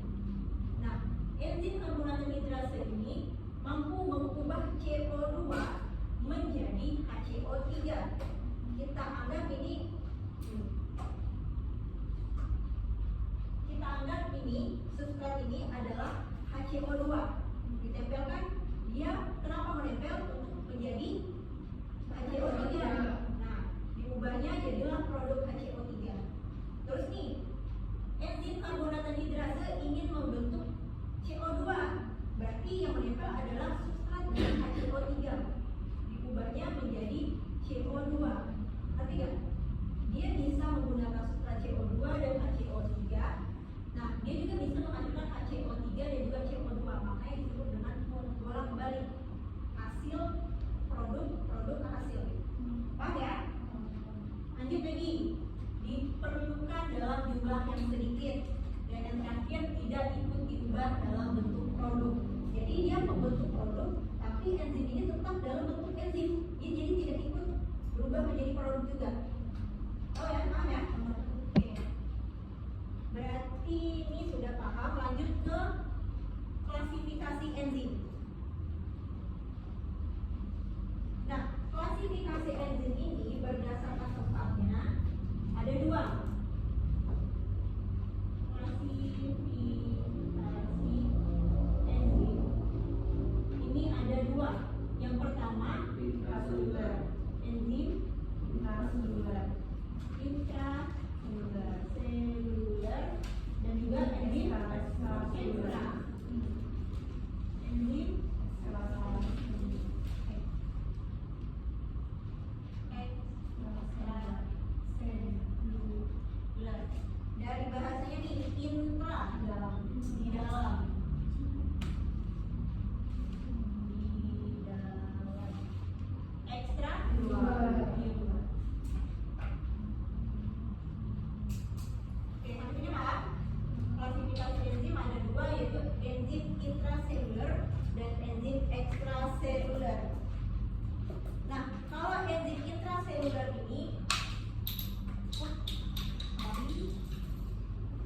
Speaker 1: Nah, enzim karbonatan hidrase ini mampu mengubah CO2 menjadi HCO3. Kita anggap ini HCO2. Ditempelkan, dia kenapa menempel? Untuk menjadi HCO3. Nah, diubahnya jadilah produk HCO3. Terus nih, enzim karbonatan hidrase ingin membentuk CO2. Berarti yang menempel adalah substrat dengan HCO3. Diubahnya menjadi CO2. Arti nggak? Dia bisa menggunakan substrat CO2 dan HCO3. Nah, dia juga bisa menghasilkan HCO3 dan juga CO2. Makanya disebut dengan bolak-balik hasil produk ke hasil. Paham ya? Lanjut lagi. Diperlukan dalam jumlah yang sedikit, dan yang terakhir tidak ikut diubah dalam bentuk produk. Jadi dia membentuk produk, tapi enzim ini tetap dalam bentuk enzim. Jadi tidak ikut berubah menjadi produk juga. Oh ya, paham ya? Oke. Berarti ini sudah paham. Lanjut ke klasifikasi enzim. Nah, klasifikasi enzim ini berdasarkan tempatnya ada dua. Klasifikasi enzim ini ada dua. Yang pertama
Speaker 2: intraseluler,
Speaker 1: enzim
Speaker 2: intraseluler,
Speaker 1: intraseluler dan juga enzim ekstra. Enzim ekstraseluler. Dari bahasanya nih, intra di dalam, ekstra di luar. Oke, selanjutnya Pak. Klasifikasi enzim ada dua, yaitu enzim intraseluler dan enzim ekstraseluler. Nah, kalau enzim intraseluler ini,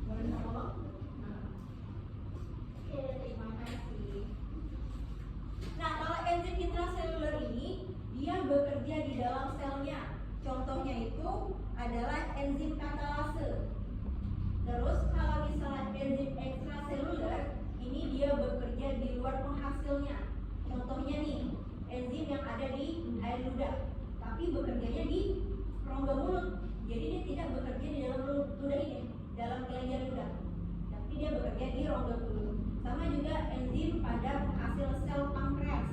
Speaker 1: boleh minta tolong? Oke, terima kasih. Nah, kalau enzim intraseluler ini, dia bekerja di dalam selnya. Contohnya itu adalah enzim katalase. Terus kalau misalnya enzim ekstraseluler, ini dia bekerja di luar penghasilnya. Contohnya nih, enzim yang ada di air ludah, tapi bekerjanya di rongga mulut. Jadi dia tidak bekerja di dalam ludah ini, dalam kelenjar ludah, tapi dia bekerja di rongga mulut. Sama juga enzim pada penghasil sel pankreas.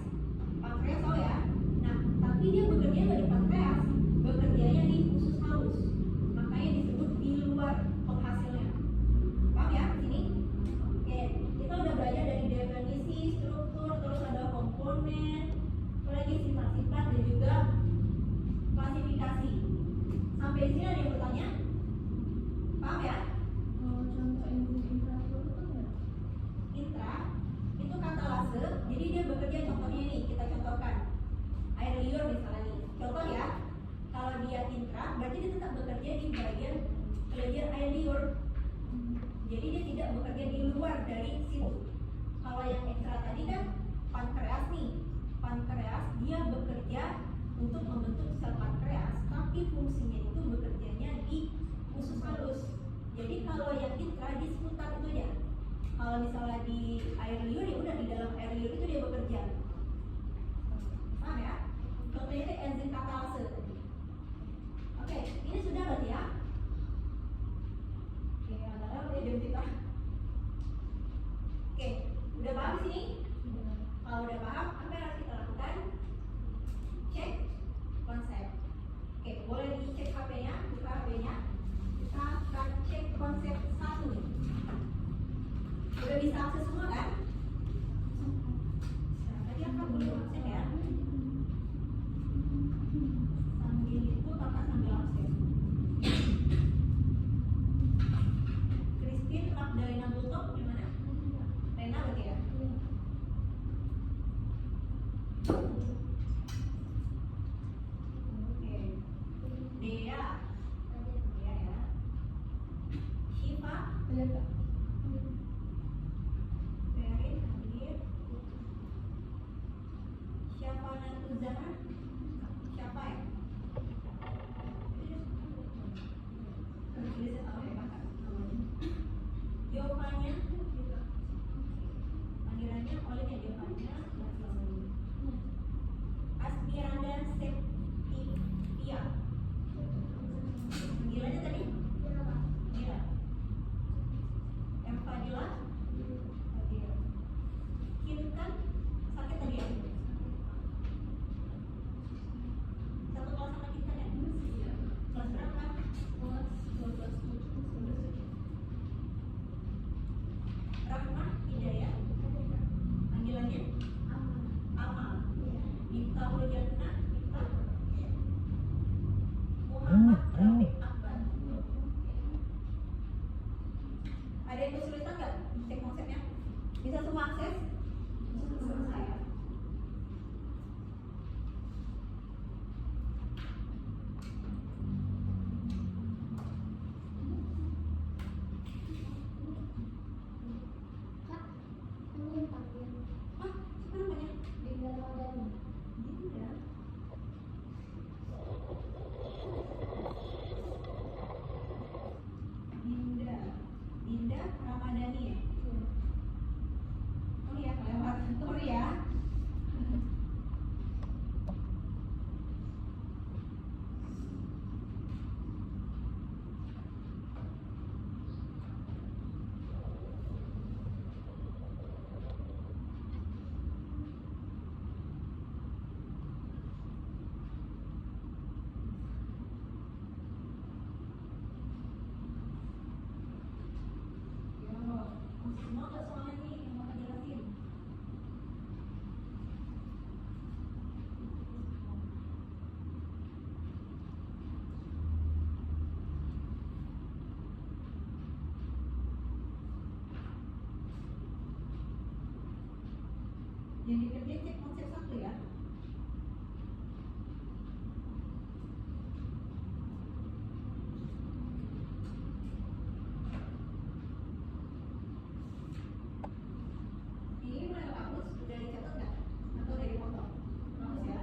Speaker 1: Pankreas tahu ya? Nah, tapi dia bekerja nggak di pankreas, bekerjanya di usus halus. Makanya disebut di luar penghasilnya. Paham ya sini? Oke, kita udah belajar dari definisi, struktur, terus ada komponen, lagi sifat-sifat dan juga klasifikasi. Sampai di sini ada yang bertanya? Paham ya?
Speaker 2: contoh enzim intraseluler itu apa?
Speaker 1: Intra itu katalase, jadi dia bekerja, contohnya nih, kita contohkan air liur misalnya nih. Contoh ya, kalau dia intra berarti dia tetap bekerja di bagian kelenjar air liur. Jadi dia tidak bekerja di luar dari situ. Kalau yang ekstra tadi kan pankreas nih. Pankreas dia bekerja untuk membentuk sel pankreas, tapi fungsinya itu bekerjanya di usus halus. Jadi kalau yang intra di seputar itu ya. Kalau misalnya di air liur ya udah di dalam air liur itu dia bekerja. Paham ya? Contohnya itu enzim katalase. Oke, ini sudah berarti ya? Oke, adalah udah jam kita. Oke, udah paham di sini? Kalau udah paham, apa yang harus kita lakukan? Cek konsep. Oke, boleh dicek HP-nya, buka HP-nya. Kita akan cek konsep 1 nih. Udah bisa akses semua kan? Tadi aku boleh akses ya. Sambil itu kakak sambil akses. Christine, Magdalena Bultok gimana? Rena berarti ya? Oke. Dea. Dea ya. Shiva.
Speaker 2: Iya kak.
Speaker 1: Ferin hadir. Siapa Natuzana? Siapa ya? Bisa tahu ya kakak. Jawabannya panggilan Yang dikerjain cek konsep satu ya. Ini mulai bagus, udah dicatat nggak? Atau udah dipotong? Bagus ya.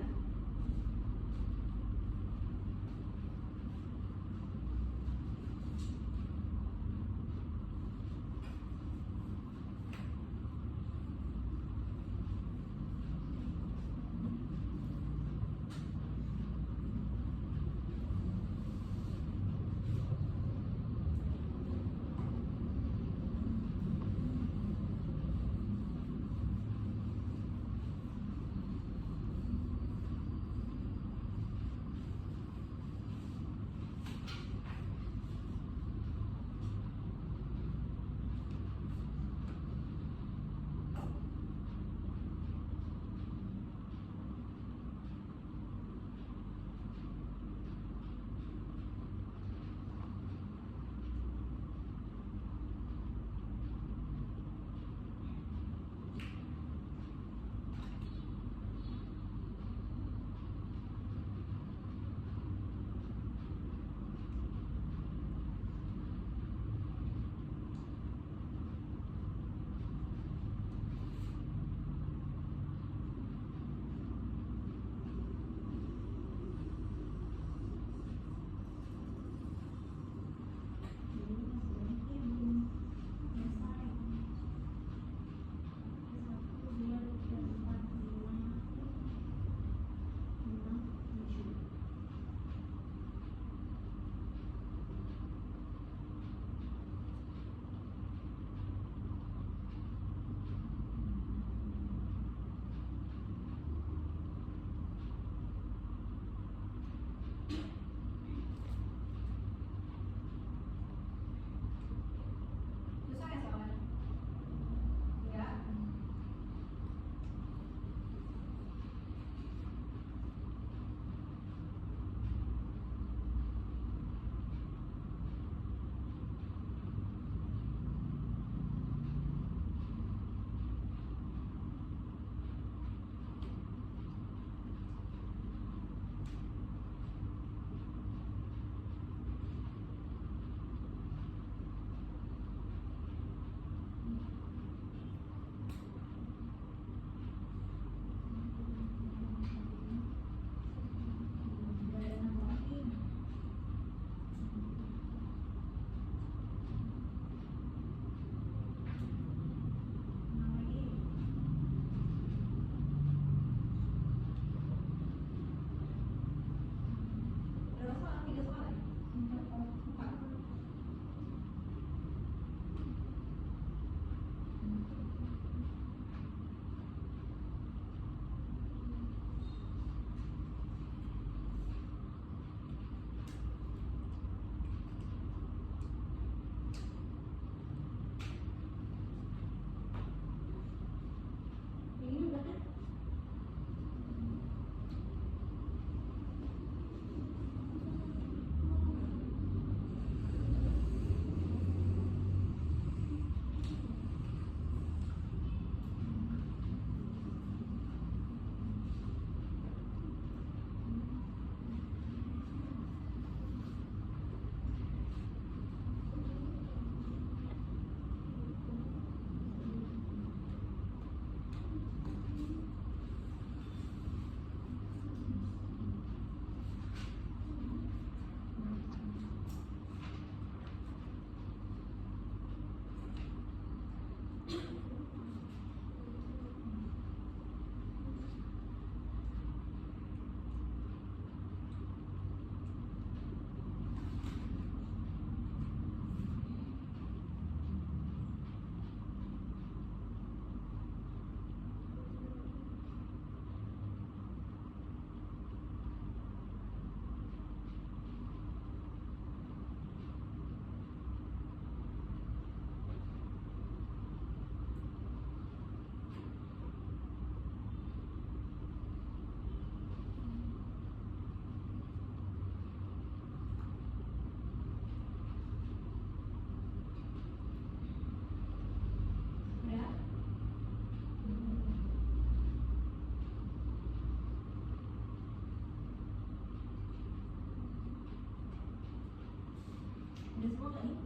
Speaker 1: Udah semua nggak nih?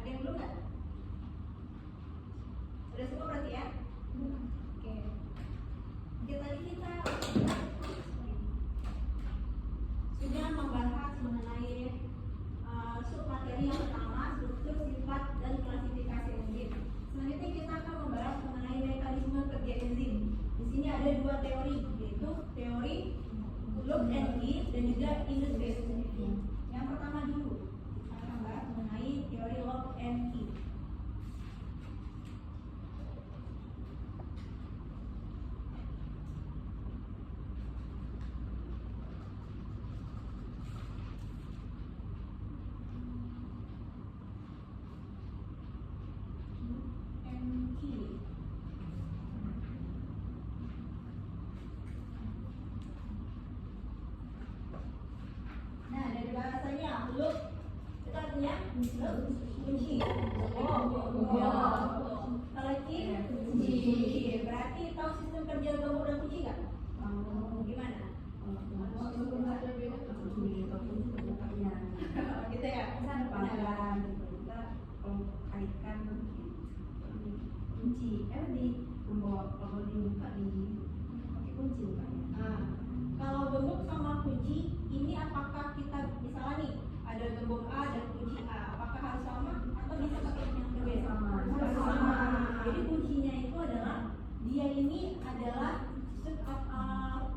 Speaker 1: Ada yang belum nggak? Udah semua berarti ya? Oke. Oke, tadi kita sudah membahas mengenai submateri yang pertama, struktur, sifat, dan klasifikasi enzim. Selanjutnya kita akan membahas mengenai mekanisme kerja enzim. Di sini ada dua teori, yaitu teori Lock and Key dan juga Indus. Yang pertama dulu, kita akan membahas mengenai teori Lock and Key. Nah, dari bahasanya look itu artinya look kunci. Kalau key kunci. Berarti tahu sistem kerja gembok dan kunci nggak? Gimana? Gitu ya. Nah, kalau gembok sama kunci ini apakah kita misalnya nih ada gembok A dan kunci A, apakah harus sama atau bisa pakai yang berbeda? Harus sama. Jadi kuncinya itu adalah dia ini adalah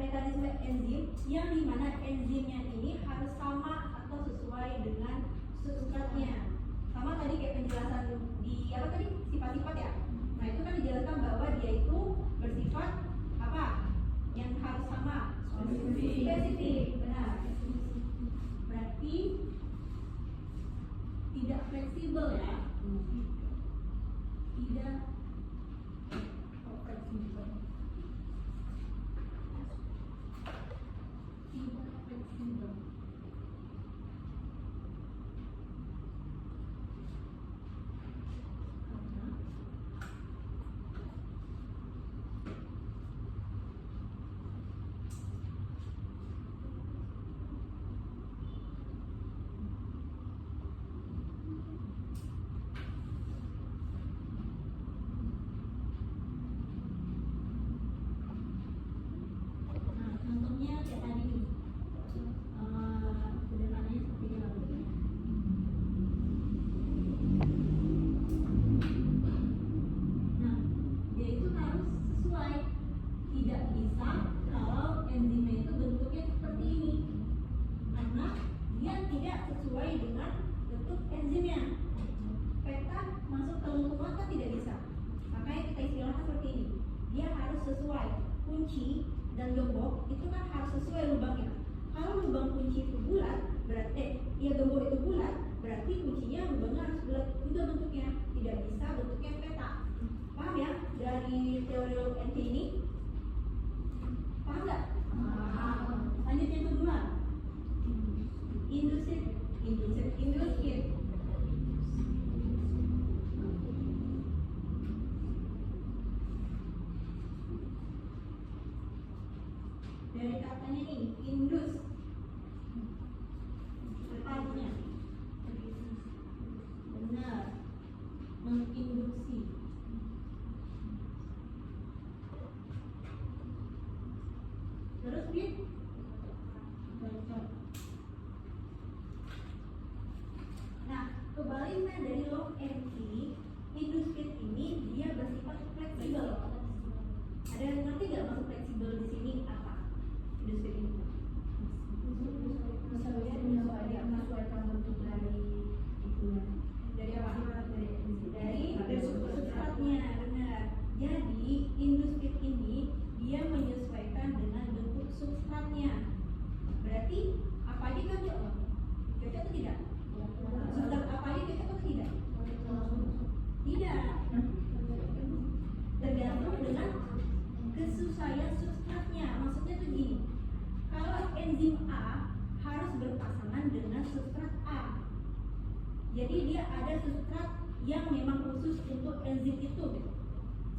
Speaker 1: mekanisme enzim yang dimana enzimnya ini harus sama atau sesuai dengan substratnya. Sama tadi kayak penjelasan di apa tadi sifat-sifat ya. Nah itu kan dijelaskan bahwa dia itu bersifat apa? Yang harus sama. Spesifik, benar. Berarti tidak fleksibel ya. Tidak fleksibel. Tidak fleksibel. Nah, contohnya kayak tadi nih. Sederhananya seperti ini lah. Nah, dia itu harus sesuai. Tidak bisa kalau enzimnya itu bentuknya seperti ini. Karena dia tidak sesuai dengan bentuk enzimnya. Peta masuk ke lengkung mata tidak bisa. Makanya kita istilahkan seperti ini. Dia harus sesuai. Kunci dan gembok itu kan harus sesuai lubangnya. Kalau lubang kunci itu bulat, berarti ya gembok itu bulat, berarti kuncinya lubangnya harus bulat juga bentuknya. Tidak bisa bentuknya peta. Paham ya dari teori Lock and Key ini? Paham nggak? Lanjut yang kedua. Induced. Dari katanya nih, indus. Artinya benar, menginduksi. Terus Bit? Nah, kebaliknya dari Lock and Key, induced ini dia bersifat fleksibel. Ada yang ngerti nggak maksud fleksibel di sini apa? Induced ini.
Speaker 2: menyesuaikan bentuk dari itunya.
Speaker 1: Dari apa? Dari
Speaker 2: Dari
Speaker 1: substratnya, benar. Jadi induced ini dia menyesuaikan dengan bentuk substratnya. Berarti apa aja cocok? Cocok atau tidak? Substrat apa aja cocok atau tidak? Tidak. Tergantung dengan kesesuaian substratnya. Maksudnya tuh gini. Kalau enzim A harus berpasangan dengan substrat A. Jadi dia ada substrat yang memang khusus untuk enzim itu.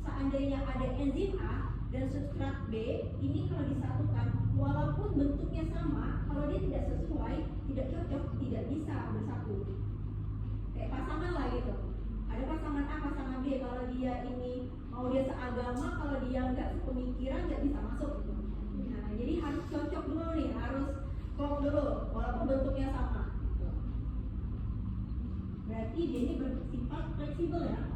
Speaker 1: Seandainya ada enzim A dan substrat B, ini kalau disatukan, walaupun bentuknya sama, kalau dia tidak sesuai, tidak cocok, tidak bisa bersatu. dia ini mau dia seagama, kalau dia nggak sepemikiran nggak bisa masuk gitu. Nah, jadi harus cocok dulu nih, harus klop dulu walaupun bentuknya sama gitu. Berarti dia ini bersifat fleksibel ya.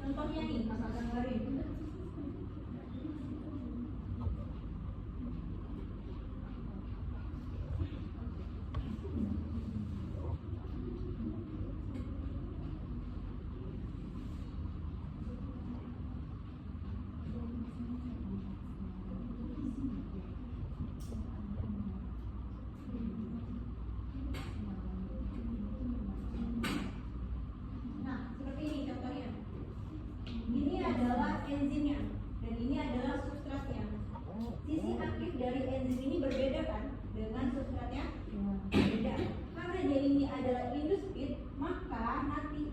Speaker 1: Contohnya nih, kakak gambarin. Nah, seperti ini contohnya. Ini adalah enzimnya dan ini adalah substratnya. Sisi aktif dari enzim ini berbeda kan dengan substratnya? Beda. Karena dia ini adalah industri, maka nanti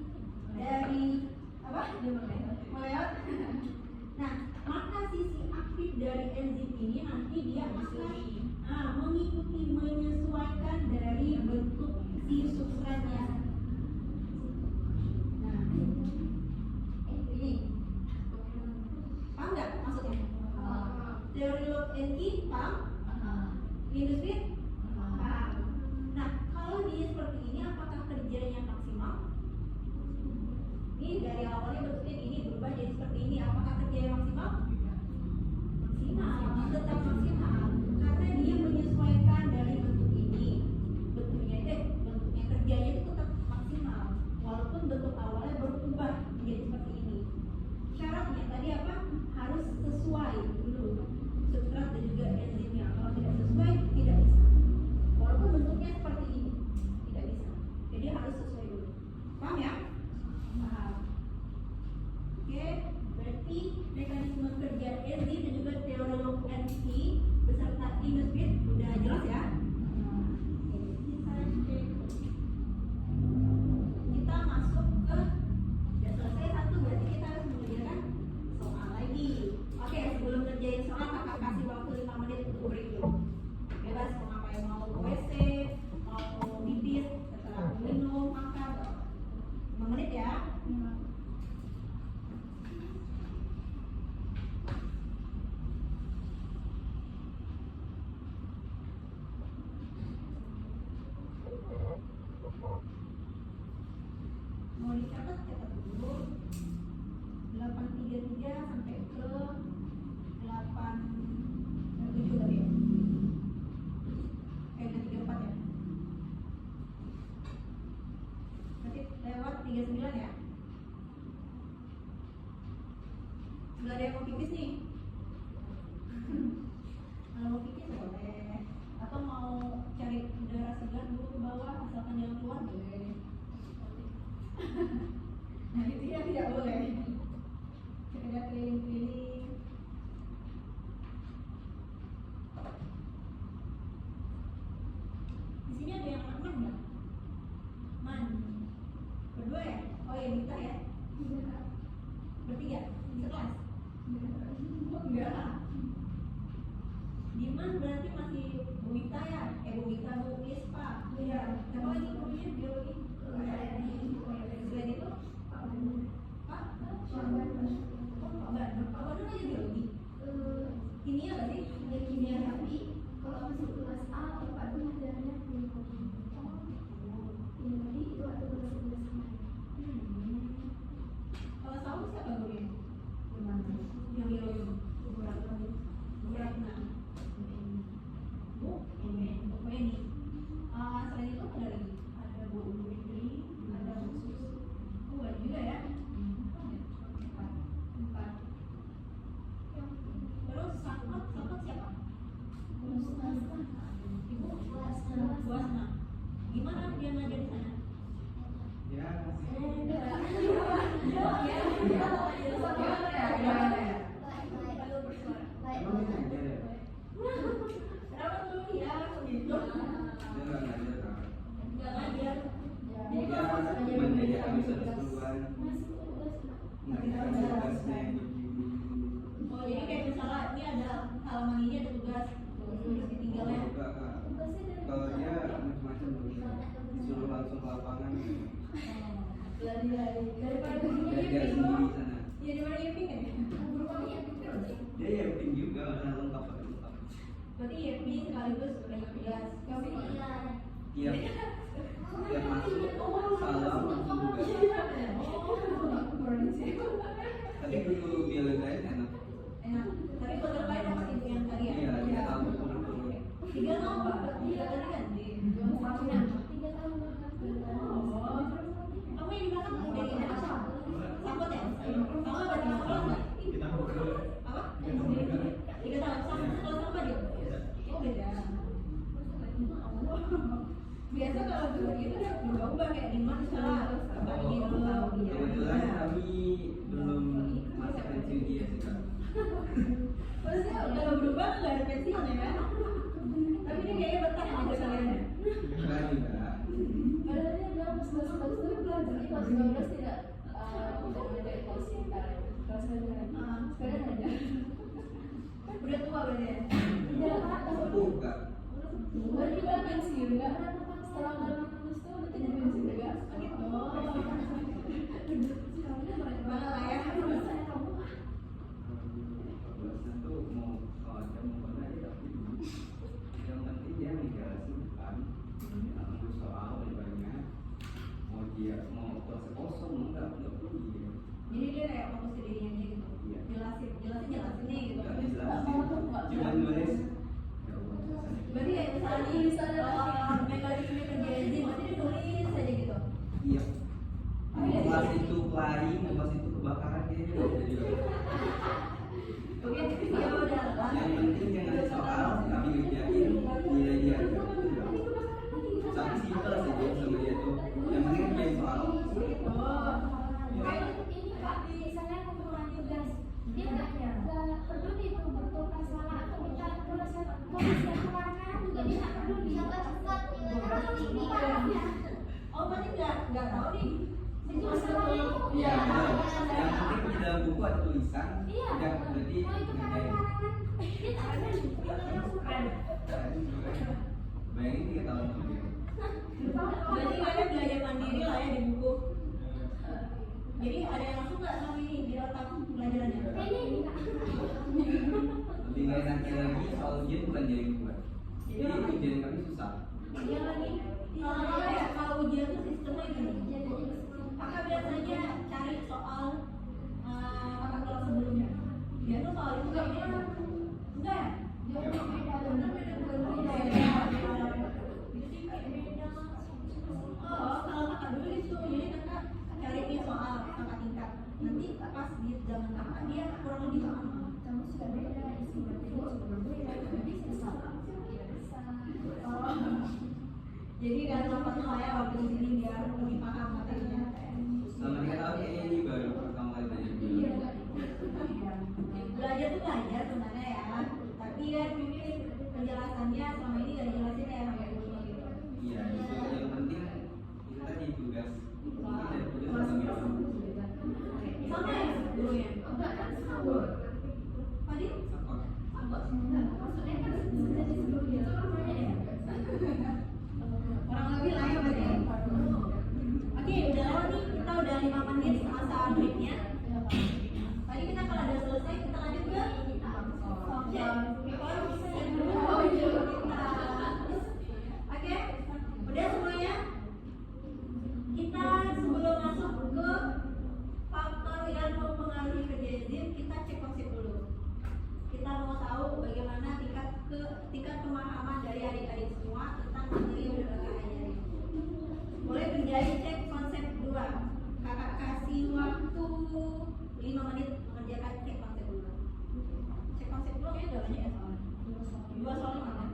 Speaker 1: dari apa? Meleot. Nah, maka sisi aktif dari enzim ini nanti dia akan mengikuti menyesuaikan dari bentuk si substratnya. Nah, ini paham nggak maksudnya? Teori log NI paham? Industri? Paham. Nah, kalau dia seperti ini, apakah kerjanya maksimal? Ini dari awalnya bentuknya ini berubah jadi seperti ini, apakah kerjanya maksimal? Maksimal, tetap maksimal, karena dia menyesuaikan dari bentuk ini, bentuknya kerjanya itu tetap maksimal, walaupun bentuk awalnya berubah menjadi seperti ini. Syaratnya tadi apa? Harus sesuai dulu substrat dan juga enzimnya. Kalau tidak sesuai, tidak bisa. Walaupun bentuknya seperti ini, tidak bisa. Jadi harus sesuai dulu. Paham ya? Paham. Oke, berarti mekanisme kerja
Speaker 4: kan
Speaker 3: Masih tugas.
Speaker 4: mengerjakan tugasnya yang begini.
Speaker 1: Oh jadi kayak misalnya ini ada halaman ini ada tugas, terus ditinggalnya.
Speaker 4: Enggak, Kak.
Speaker 3: Tugasnya dari
Speaker 4: Kalau dia macam-macam disuruh langsung ke lapangan
Speaker 1: Lari-lari daripada begini
Speaker 4: belajar
Speaker 1: ya
Speaker 4: sendiri di sana.
Speaker 1: Iya daripada YP kan ya. Guru kami YP terus.
Speaker 4: Dia yang penting juga karena lengkap.
Speaker 1: Berarti YP sekaligus banyak tugas. Kami
Speaker 4: Tiap masuk salam langsung tugas. Tapi dulu biologi enak.
Speaker 1: enak. Tapi betul lain dapat itu yang tadi ya.
Speaker 4: Iya, dia tahu betul-betul.
Speaker 1: 3 tahun Pak. 3 tadi kan di
Speaker 3: 3 tahun.
Speaker 1: Oh. Kamu yang di belakang dari apa? Sambut ya? Kamu apa di sekolah nggak? Apa? 3 tahun. Sama sekolah sama dia? Oh beda. Biasa kalau dulu gitu udah berubah kayak di mana salah apa ini dulu.
Speaker 4: Kebetulan kami belum masuk pensiun dia sih, Kak.
Speaker 1: Maksudnya kalau berubah nggak ada pensiunnya kan? Tapi ini kayaknya betah aja kalian ya.
Speaker 4: Enggak juga.
Speaker 5: Padahal dia bilang pas kelas 11 tapi belajar kelas 12 tidak ada kelas kelas sekarang ada.
Speaker 1: Udah tua berarti ya.
Speaker 5: Tidak ada.
Speaker 4: Sepuh, Kak.
Speaker 5: Berarti udah pensiun nggak? Setelah lulus tuh udah tidak pensiun juga.
Speaker 1: Mana lah ya?
Speaker 4: 14-an tuh mau kalau ada mau mana ya tapi yang penting dia migrasi bukan ambil soal lebih banyak mau dia mau kelas kosong enggak perlu dia
Speaker 1: Jadi dia kayak fokus ke dirinya aja gitu.
Speaker 4: Iya.
Speaker 1: Jelasin nih gitu.
Speaker 4: nggak dijelasin cuma nulis ya Allah selesai.
Speaker 1: Berarti kayak misalnya nih mekanisme kerja berarti dia tulis aja gitu.
Speaker 4: Iya. Mau kelas itu pelari, mau kelas itu kebakaran dia juga bisa juga.
Speaker 1: Oke, ya udah lah.
Speaker 4: Yang penting jangan soal kami ngerjain nilai dia aja. Sangat simpel saja sama dia tuh. Yang penting dia soal.
Speaker 1: Oh.
Speaker 3: Ini Pak, misalnya kumpulan tugas, dia nggak peduli itu betul kan salah atau kita tuliskan keluarga juga dia nggak peduli. Karena ini parahnya.
Speaker 1: Oh, berarti nggak tahu nih.
Speaker 3: Itu masalahnya itu.
Speaker 4: Ya, yang penting di dalam buku ada tulisan.
Speaker 3: Iya.
Speaker 4: Udah berarti
Speaker 3: Oh itu
Speaker 4: ngerjain.
Speaker 3: karangan dia tak peduli.
Speaker 4: Bayangin 3 tahun kemudian.
Speaker 1: Berarti kalian belajar mandiri lah ya di buku. Jadi ada yang langsung nggak sama ini di otak pelajarannya?
Speaker 3: Ini enggak.
Speaker 4: Lebih nggak enaknya lagi soal ujian bukan jadi buat. Jadi ujian kami susah.
Speaker 1: Iya lagi. Kalau ujian tuh sistemnya gini. Kakak biasanya cari soal kakak kelas sebelumnya. Dia tuh soal itu kayaknya enggak ya? Oh, kalau kakak dulu itu jadi kakak cari nih soal kakak tingkat. Nanti pas di zaman kakak dia kurang lebih sama.
Speaker 2: Kamu sudah beda, isi materinya juga berbeda, jadi susah.
Speaker 1: Jadi kan tempatnya lah ya waktu di sini biar lebih paham materinya.
Speaker 4: Selama 3 tahun kayaknya ini baru pertama kali belajar dulu.
Speaker 1: Belajar tuh belajar sebenarnya ya, tapi kan mungkin penjelasannya selama ini gak dijelasin ya sampai dulu gitu.
Speaker 4: Iya, itu yang penting itu tadi tugas. Mungkin dari tugas kami tahu.
Speaker 1: Sama ya gurunya.
Speaker 2: Enggak kan sama.
Speaker 1: Fadil?
Speaker 4: Apa?
Speaker 1: Apa?
Speaker 2: Maksudnya kan jadi sebelumnya itu namanya ya.
Speaker 1: Kurang lebih lah ya berarti. Oke, udah lewat nih, kita udah 5 menit masa breaknya. Tadi kita kalau udah selesai kita lanjut ke Oh iya. Oke, udah semuanya. Kita sebelum masuk ke faktor yang mempengaruhi kerja enzim, kita cek konsep dulu. Kita mau tahu bagaimana tingkat pemahaman dari adik-adik semua tentang materi yang udah kakak ajarin. Boleh kerjain cek konsep 2. Kakak kasih waktu 5 menit mengerjakan cek konsep 2. Cek konsep 2 kayaknya udah banyak ya soalnya. 2 soal 5 kan?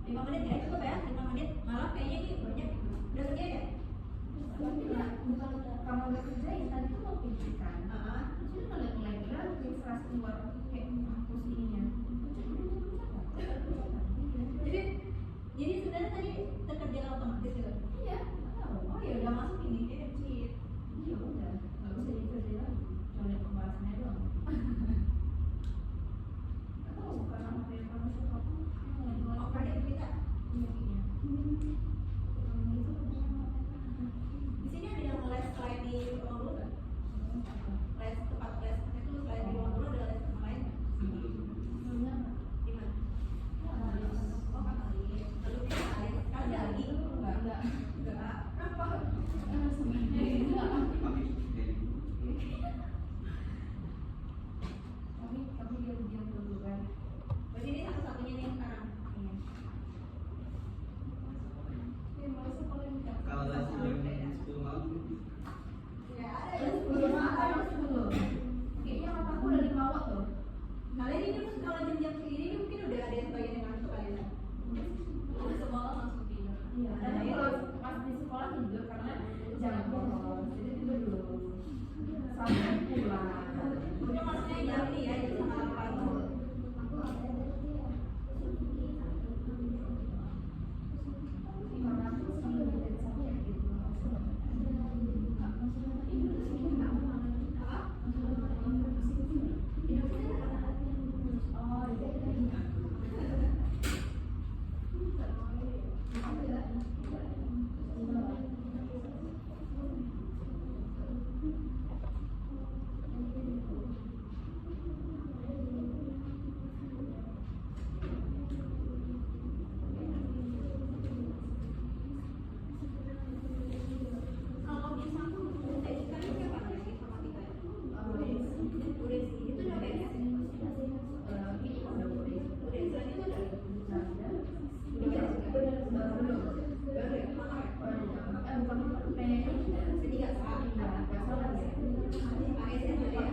Speaker 1: 5 menit ya cukup ya, 5 menit. Malah kayaknya ini banyak. Udah kerja ya?
Speaker 2: Tapi ya, bukan kamu nggak kerjain, tadi tuh mau pikirkan. Jadi ngelek-ngelek lagi, serasa keluar kayak hapus ininya.
Speaker 1: Jadi sebenarnya tadi terkerjakan otomatis gitu.
Speaker 2: Iya.
Speaker 1: ini kalau jam-jam segini ini mungkin udah ada sebagian yang ngantuk kali ya.
Speaker 5: Semalam langsung tidur.
Speaker 2: Iya, tapi kalau pas di sekolah tidur karena jam bolos, jadi tidur dulu sampai pulang.
Speaker 1: Mungkin maksudnya jam ini ya, jam setengah 8. Kalau bisa tuh TIK ini siapa namanya informatika? Udah sih, itu udah beres. Udah istilahnya itu udah beres juga. Baru ya, mana ya? Ketiga saat. ASN ada ya?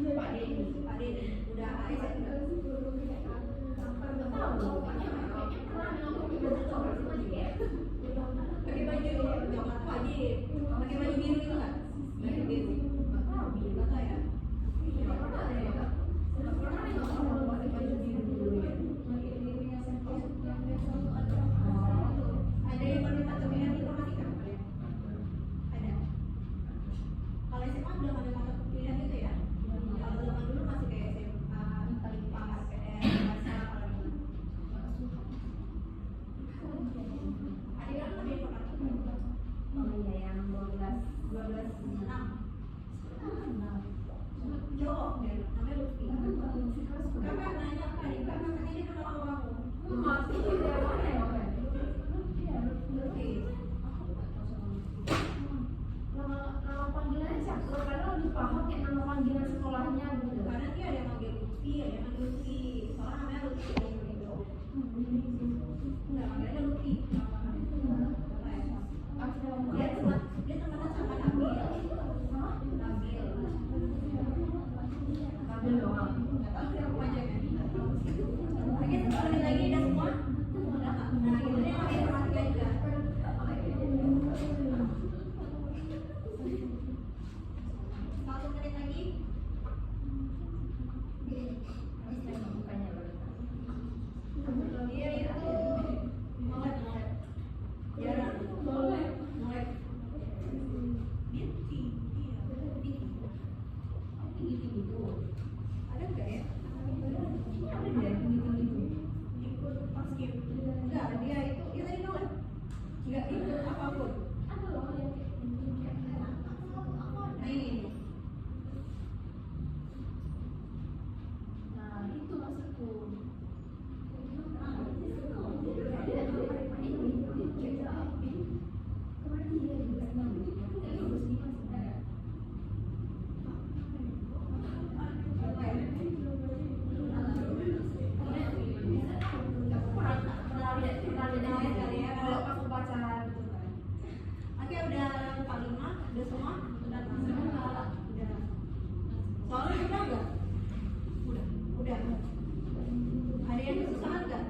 Speaker 1: Pak Denny. Udah ASN udah. Pakai baju coklat wajib. Pakai baju biru itu nggak? Baju biru. Nggak tahu ya. Ada yang meminta pemilihan informatika? Ada. Kalau SMA udah nggak ada mata pilihan gitu ya? Kalau zaman dulu masih kayak SMA, IPA, SPM, bahasa, kalau gitu. Ada yang lebih informatika?
Speaker 2: Oh iya, yang 12
Speaker 1: Cowok deh, namanya Lutfi. Kakak nanya ke adik kakak, katanya dia kenal sama kamu. Lutfi.
Speaker 2: Nama panggilannya siapa? Karena lebih paham kayak nama panggilan sekolahnya gitu.
Speaker 1: Karena dia ada yang manggil Lutfi, ada yang manggil Lutfi. Soalnya namanya Lutfi dari Indo. Enggak, manggilnya Lutfi. Dia temenan sama Nabil.
Speaker 2: Nabil doang.
Speaker 1: Nggak tahu sih aku panjangnya. Oke, 10 menit lagi udah semua. Udah nggak? Nah, itu dia pakai informatika juga. 1 menit lagi. Dia itu melek. Jarang. Melek. Binti. Iya, binti. Tinggi-tinggi. Ada nggak ya? Ada deh, tinggi-tinggi. Ikut paskib. Enggak, dia itu tadi nolak. Nggak ikut apapun. Nah ini.
Speaker 5: Nah, itu maksudku.
Speaker 1: Oke, udah 45, udah semua? Udah. Soalnya udah nggak? Udah. Ada yang kesusahan nggak?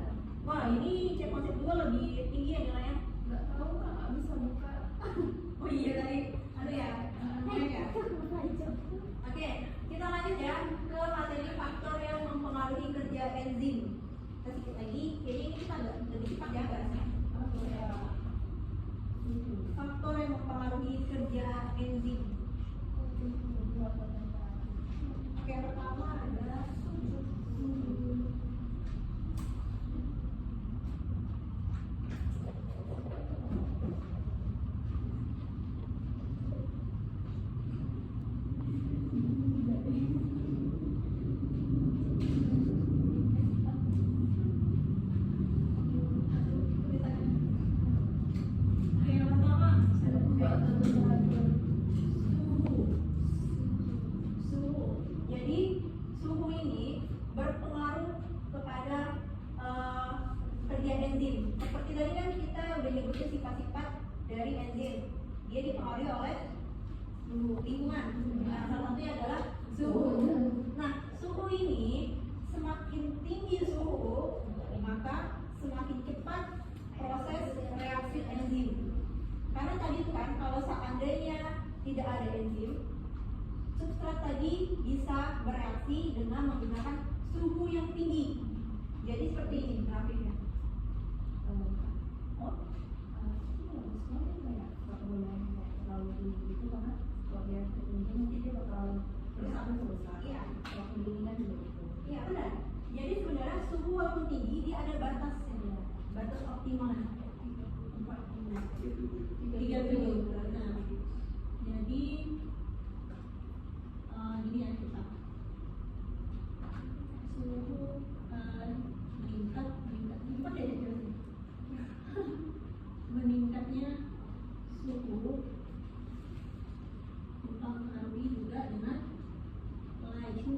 Speaker 1: Wah, ini cek konsep 2 lebih tinggi ya nilainya.
Speaker 2: Nggak tahu kak, nggak bisa buka.
Speaker 1: Oh iya tadi, aduh ya, banyak ya. Oke, kita lanjut ya ke materi faktor yang mempengaruhi kerja enzim. Kita sedikit lagi, kayaknya ini kita agak lebih cepat ya bahasnya. Faktor yang mempengaruhi kerja enzim. Oke, yang pertama adalah dari enzim. Dia dipengaruhi oleh lingkungan. Nah, salah satunya adalah suhu. Nah, suhu ini maka semakin cepat proses reaksi enzim. Karena tadi itu kan kalau seandainya tidak ada enzim, substrat tadi bisa bereaksi dengan menggunakan suhu yang tinggi. Jadi seperti ini grafiknya.
Speaker 2: Oh, bagus banget kayak nggak boleh kayak terlalu tinggi gitu karena kalau dia ketinggi nanti dia bakal rusak.
Speaker 1: Iya.
Speaker 2: Kalau pendinginan juga gitu.
Speaker 1: Iya benar. Jadi sebenarnya suhu walaupun tinggi dia ada batasnya, batas optimal. 37. Nah, jadi gini ya kita suhu meningkat cepat ya jelasin. Meningkatnya suhu mempengaruhi juga dengan laju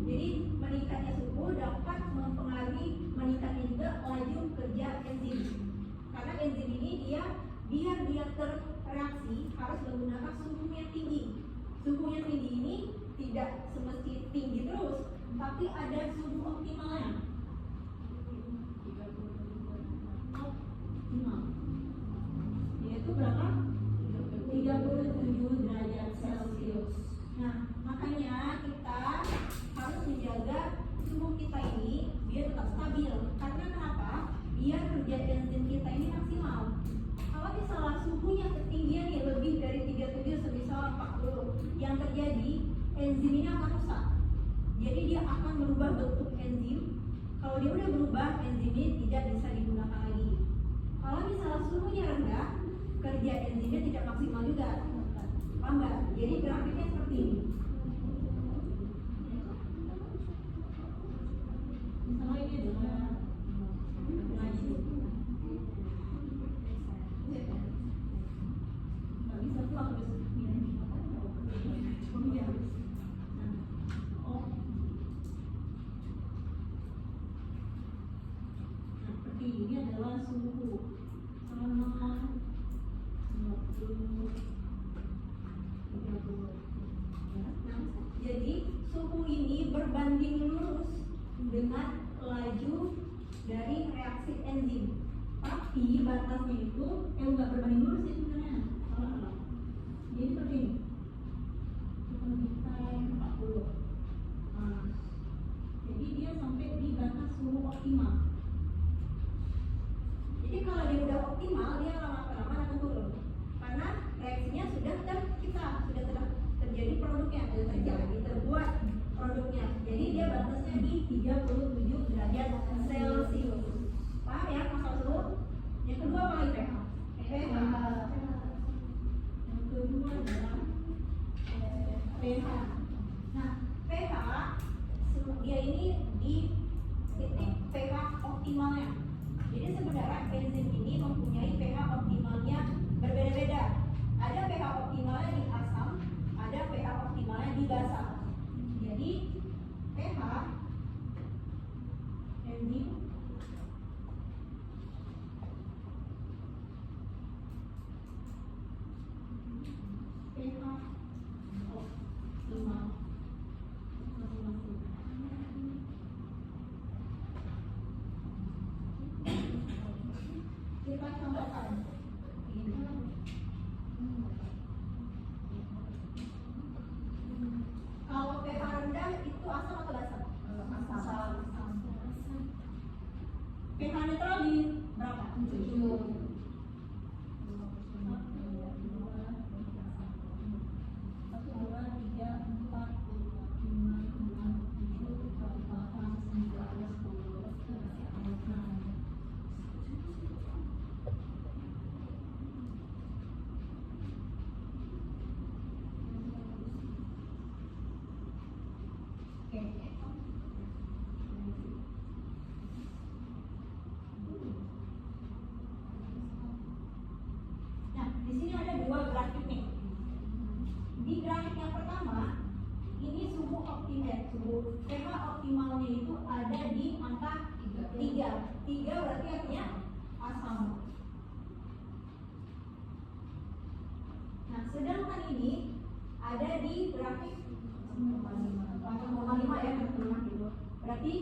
Speaker 1: jadi meningkatnya suhu dapat mempengaruhi meningkatnya juga laju kerja enzim. Karena enzim ini biar dia terreaksi harus menggunakan suhu yang tinggi. Suhu yang tinggi ini tidak semesti tinggi terus, tapi ada suhu optimalnya. Optimal. Yaitu berapa? 37 derajat Celcius. Nah, makanya kita harus menjaga suhu kita ini biar tetap stabil. Karena kenapa? Biar kerja enzim kita ini maksimal. Kalau misalnya suhunya ketinggian nih lebih dari 37 semisal 40, yang terjadi enzim ini akan rusak. Jadi dia akan merubah bentuk enzim. Kalau dia udah berubah, enzim ini tidak bisa digunakan lagi. Kalau misalnya suhunya rendah, kerja enzimnya tidak maksimal juga. Paham nggak? Jadi grafiknya seperti ini. Misalnya ini adalah laju. Nggak bisa tuh aku bisa pilih. Seperti ini adalah suhu sama 50, 30. Nah, jadi suhu ini berbanding lurus dengan laju dari reaksi enzim. Tapi batasnya itu nggak berbanding lurus sih sebenarnya. Salah. Jadi seperti ini. Kita 40. Nah, jadi dia sampai di batas suhu optimal. Jadi kalau dia udah optimal, dia lama-lama akan turun. Karena reaksinya sudah terjadi produknya, terbuat produknya. Jadi dia batasnya di 37 derajat Celcius. Paham ya masalah suhu? Yang kedua apa lagi pH? pH. Yang kedua adalah pH. Nah, pH dia ini di titik pH optimalnya. Jadi sebenarnya enzim ini mempunyai pH optimalnya berbeda-beda. Ada pH optimalnya di asam, ada pH optimalnya di basa. Jadi pH enzim pH optimal masing-masing. Kita contohkan ini. Kalau pH rendah itu asam atau basa? Asam. pH netral di berapa? 7. 3 berarti artinya asam. Nah, sedangkan ini ada di grafik 0,5 ya, berarti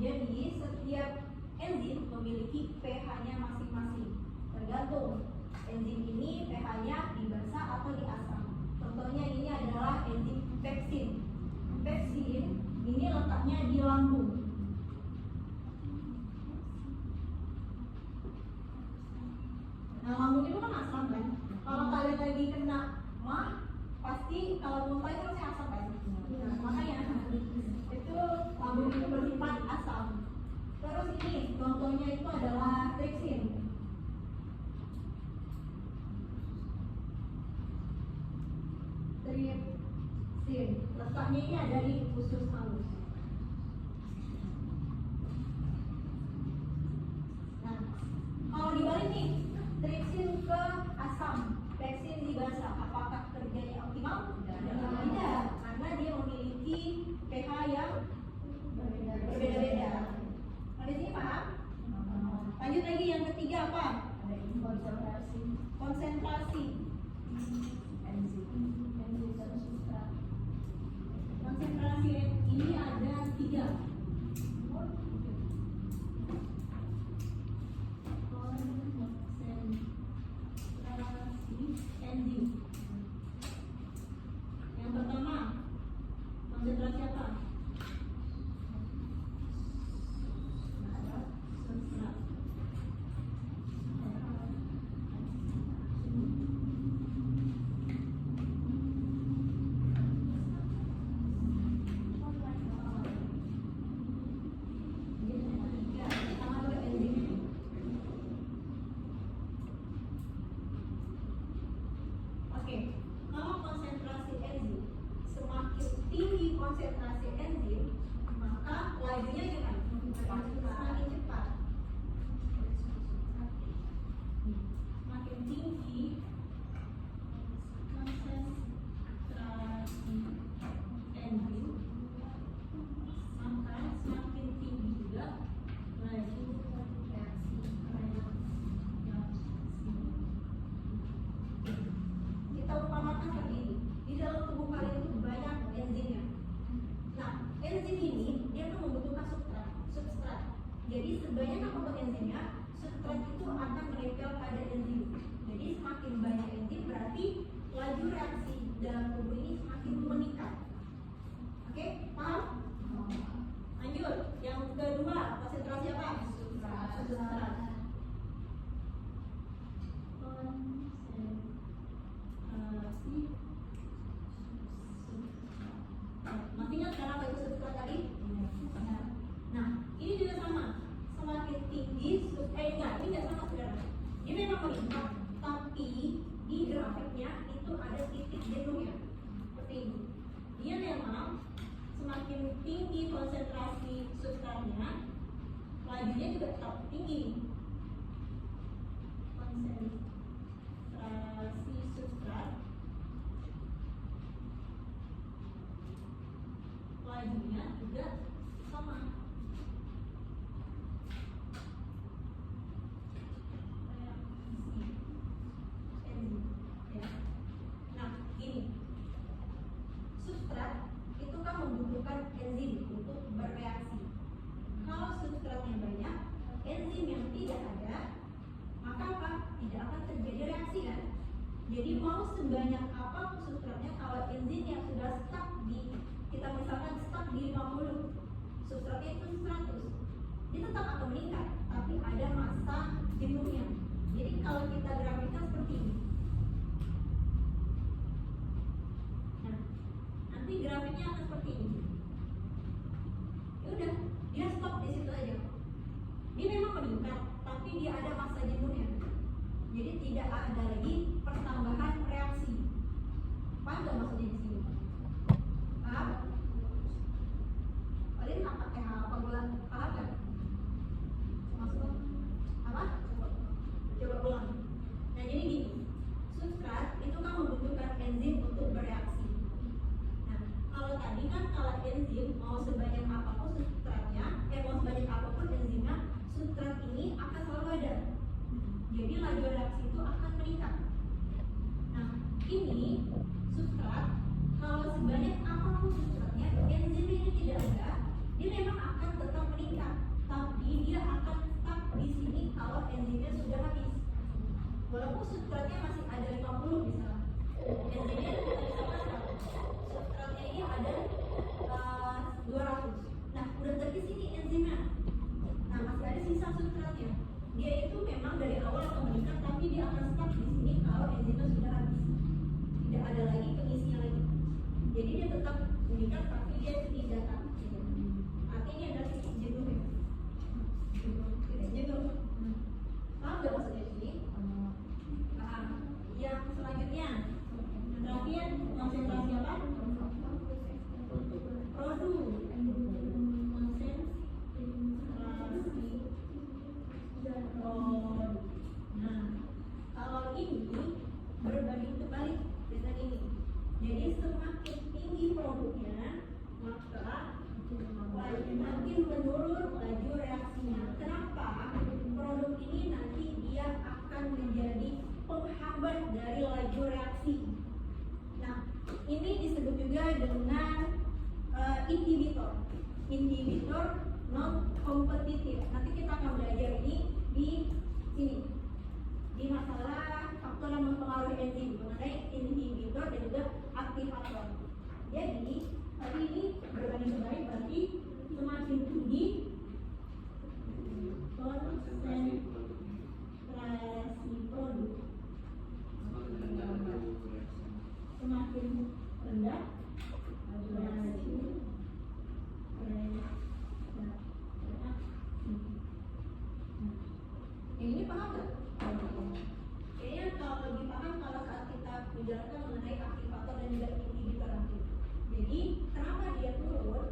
Speaker 1: jadi setiap enzim memiliki pH-nya masing-masing. Tergantung enzim ini pH-nya di basa atau di asam. Contohnya ini adalah enzim peksin. Peksin ini letaknya di lambung. Nah, lambung itu kan asam kan? Kalau kalian lagi kena mah, pasti kalau muntah itu pasti asam kan? Nah, makanya itu lambung itu bersifat asam. Terus ini contohnya itu adalah tripsin. Tripsin letaknya ini ada di usus halus. Nah, kalau dibalik nih, tripsin ke asam, peksin di basa, apakah kerjanya optimal? Tidak, karena dia memiliki pH yang berbeda-beda. Nah, di sini paham? Lanjut lagi yang ketiga apa? Konsentrasi. Konsentrasi ini ada 3. Konsentrasi enzim. Yang pertama, konsentrasi apa? Substrat. Oke, kalau konsentrasi enzim, semakin tinggi konsentrasi enzim, maka lajunya gimana? Semakin cepat. Semakin tinggi konsentrasi enzim, maka semakin tinggi juga laju reaksi. Kita umpamakan seperti ini. Di dalam tubuh kalian itu banyak enzimnya. Nah, enzim ini dia kan membutuhkan substrat. Jadi sebanyak apapun enzimnya, substrat itu akan menempel pada enzim. Jadi semakin banyak enzim berarti laju reaksi dalam tubuh ini semakin meningkat. Oke, paham? Lanjut, yang kedua konsentrasi apa? Substrat. Masih ingat sekarang apa itu substrat tadi? Nah, ini juga sama. Semakin tinggi, ini nggak sama sebenarnya. Dia memang meningkat, tapi di grafiknya itu ada titik jenuhnya. Seperti ini. Dia memang semakin tinggi konsentrasi substratnya, lajunya juga tetap tinggi. Konsentrasi substrat, lajunya juga sama. Ya. Nah, gini, substrat itu kan membutuhkan enzim untuk bereaksi. Kalau substratnya banyak, enzim yang tidak ada, maka apa? Tidak akan terjadi reaksi kan? Jadi mau sebanyak apapun substratnya, kalau enzimnya sudah stuck di, kita misalkan stuck di 50, substratnya itu 100, dia tetap akan meningkat, tapi ada masa jenuhnya. Jadi kalau kita grafikkan seperti ini, nah nanti grafiknya akan seperti ini. Ya udah, dia stop di situ aja. Dia memang meningkat, tapi dia ada masa jenuhnya. Jadi tidak ada lagi pertambahan reaksi. Paham nggak maksudnya di sini? Paham? Kalian apa bulan? Paham nggak? Maksud apa? Coba ulang. Nah jadi gini, substrat itu kan membutuhkan enzim untuk bereaksi. Nah kalau tadi kan kalau enzim mau sebanyak apapun substratnya, mau sebanyak apapun enzimnya, substrat ini akan selalu ada. Jadi laju reaksi itu akan meningkat. substratnya masih ada 50 misalnya. Enzimnya sama 100. Substratnya ini ada 200. Nah, udah terkis ini enzimnya. Nah, masih ada sisa substratnya. Dia itu memang dari awal akan meningkat, tapi dia akan stuck di sini kalau enzimnya sudah habis. Tidak ada lagi pengisinya lagi. Jadi dia tetap meningkat, tapi dia tidak datang. Artinya ada titik jenuh ya. Tidak jenuh. Paham nggak maksudnya di sini? Paham. Yang selanjutnya, terakhir konsentrasi apa? Produk. Nah, kalau ini berbanding terbalik dengan ini. Jadi semakin tinggi produknya, maka makin menurun laju reaksinya. Kenapa? Produk ini nanti dia akan menjadi penghambat dari laju reaksi. Nah, ini disebut juga dengan inhibitor. Inhibitor non kompetitif. Nanti kita akan belajar ini di sini. Di masalah faktor yang mempengaruhi enzim mengenai inhibitor dan juga aktivator. Jadi, tadi ini berbanding terbalik berarti semakin tinggi konsentrasi produk, semakin rendah laju ini paham nggak? Kayaknya kalau lebih paham kalau saat kita menjelaskan mengenai aktivator dan juga inhibitor nanti. Jadi kenapa dia turun?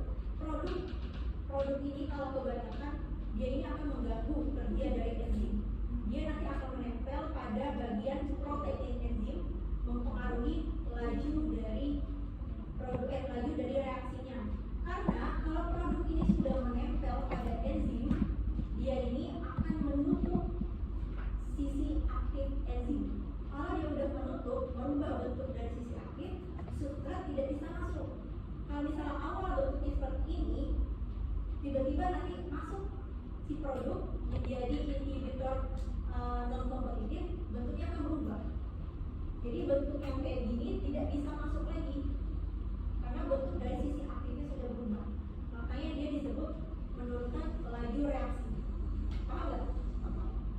Speaker 1: Produk ini kalau kebanyakan dia ini akan mengganggu kerja dari enzim. Dia nanti akan menempel pada bagian protein enzim, mempengaruhi laju dari laju dari reaksinya. Karena kalau produk ini sudah menempel pada enzim, dia ini akan menutup sisi aktif enzim. Kalau dia udah menutup, merubah bentuk dari sisi aktif, substrat tidak bisa masuk. Kalau misalnya awal bentuknya seperti ini, tiba-tiba nanti masuk si produk menjadi inhibitor non kompetitif, bentuknya akan berubah. Jadi bentuk yang kayak gini tidak bisa masuk lagi karena bentuk dari sisi aktifnya sudah berubah. Makanya dia disebut menurunkan laju reaksi. Paham nggak?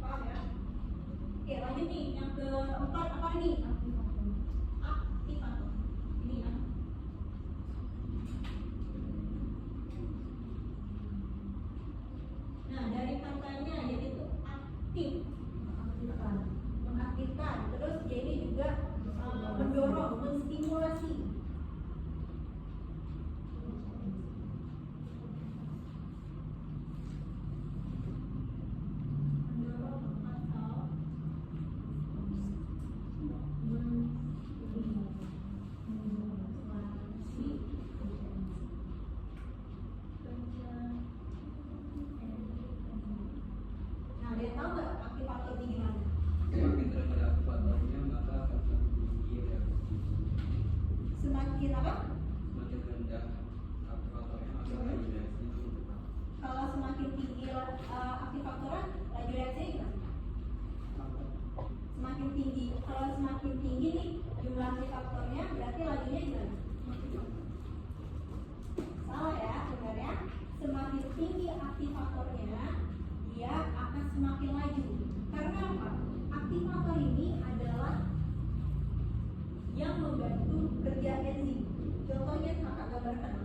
Speaker 1: Paham ya? Oke, lanjut nih yang keempat apa ini? Aktivator. Ini ya. Nah, dari katanya yaitu aktif, mengaktifkan. Terus dia ini juga mendorong, menstimulasi. Nah, dia tahu nggak aktivator ini gimana?
Speaker 4: Semakin rendah aktivatornya maka akan semakin tinggi reaksi.
Speaker 1: Semakin apa?
Speaker 4: Semakin rendah aktivatornya maka laju reaksinya lebih cepat.
Speaker 1: Kalau semakin tinggi aktivatornya, laju reaksinya gimana? Semakin tinggi. Kalau semakin tinggi nih jumlah aktivatornya, berarti lajunya gimana? Salah ya sebenarnya. Semakin tinggi aktivatornya, dia akan semakin laju. Karena apa? Aktivator ini adalah yang membantu kerja enzim. Contohnya kakak gambarkan.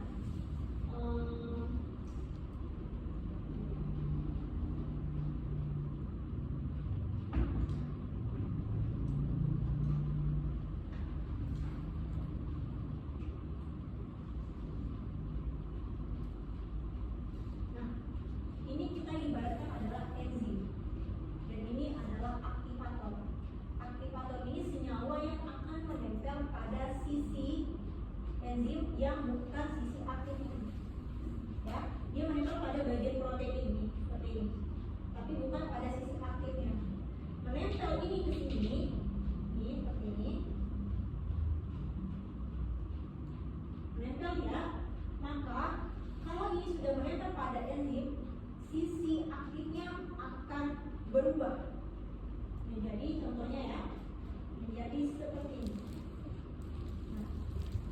Speaker 1: Nah, ini kita ibaratkan adalah enzim. Dan ini adalah aktivator. Aktivator ini senyawa yang akan menempel pada sisi enzim yang bukan sisi aktifnya. Ya, dia menempel pada bagian protein ini seperti ini, tapi bukan pada sisi aktifnya. Menempel ini ke sini, ini seperti ini. Menempel ya, maka kalau ini sudah menempel pada enzim, sisi aktifnya akan berubah menjadi contohnya ya menjadi seperti ini. Nah,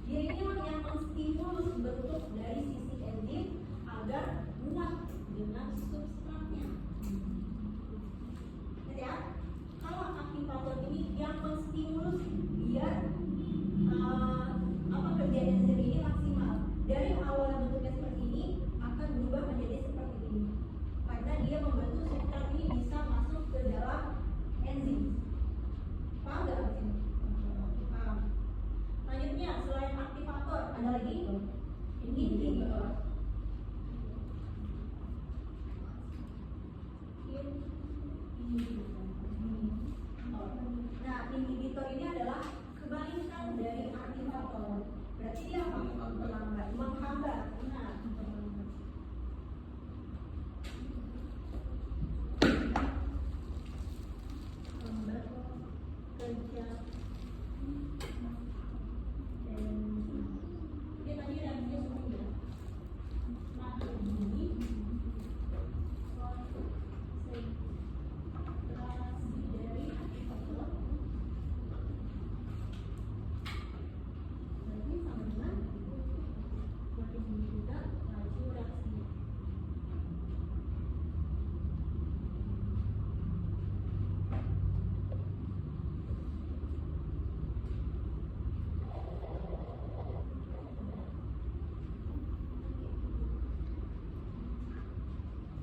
Speaker 1: dia ini yang menstimulus bentuk dari sisi enzim agar muat dengan substratnya. Ya, kalau aktivator ini yang menstimulus biar kerja enzim ini maksimal. Dari awal bentuknya seperti ini akan berubah menjadi seperti ini karena dia membantu substrat ini bisa masuk ke dalam enzim. Paham nggak di sini? Paham. Lanjutnya selain aktivator ada lagi inhibitor. Nah, inhibitor ini adalah kebalikan dari aktivator. Berarti dia apa? Menghambat. Nah, menghambat kerja enzim. Dia tadi ada sebelum ya. Nah, ini konsentrasi dari aktivator. Berarti sama dengan makin tinggi juga laju reaksinya.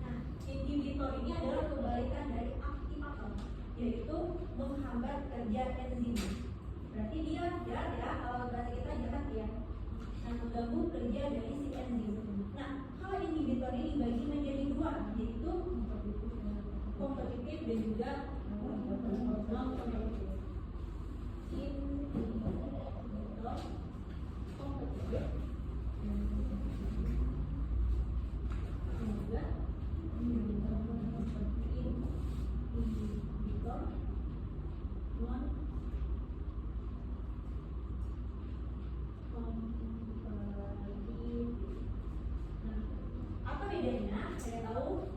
Speaker 1: Nah, inhibitor ini adalah kebalikan dari aktivator, yaitu menghambat kerja enzim. Berarti dia jahat ya, kalau bahasa kita jahat ya. Nah, mengganggu kerja dari si enzim. Nah, kalau inhibitor ini dibagi menjadi dua, yaitu kompetitif dan juga non kompetitif. Inhibitor kompetitif dan juga inhibitor non kompetitif. Nah, apa bedanya? Saya tahu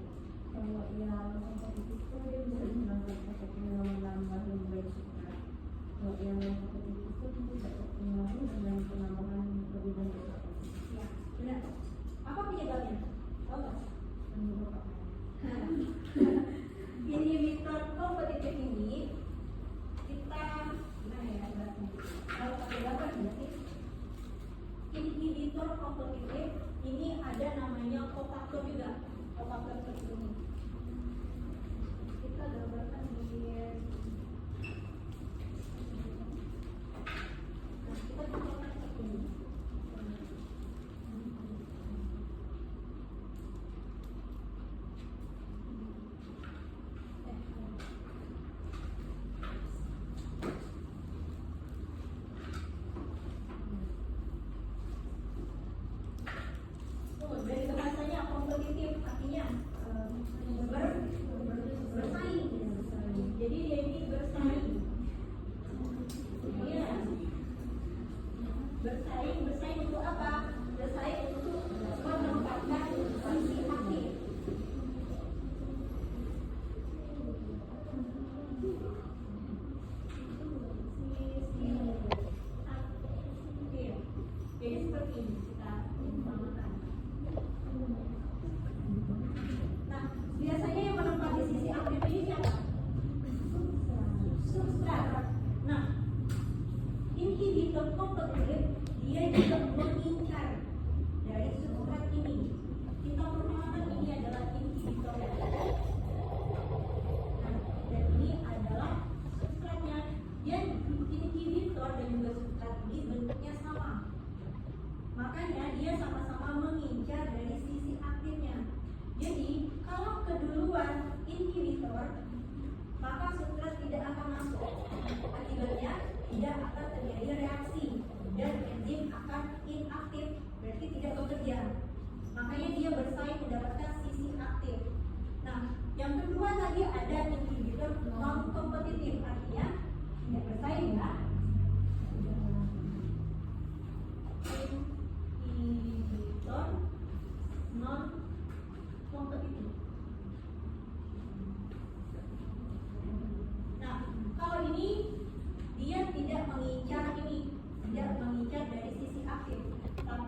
Speaker 2: Kalau yang kompetitif itu dia bisa menambah efeknya menambah lebih baik substrat. Kalau yang kompetitif itu tidak optimal dengan penambahan lebih banyak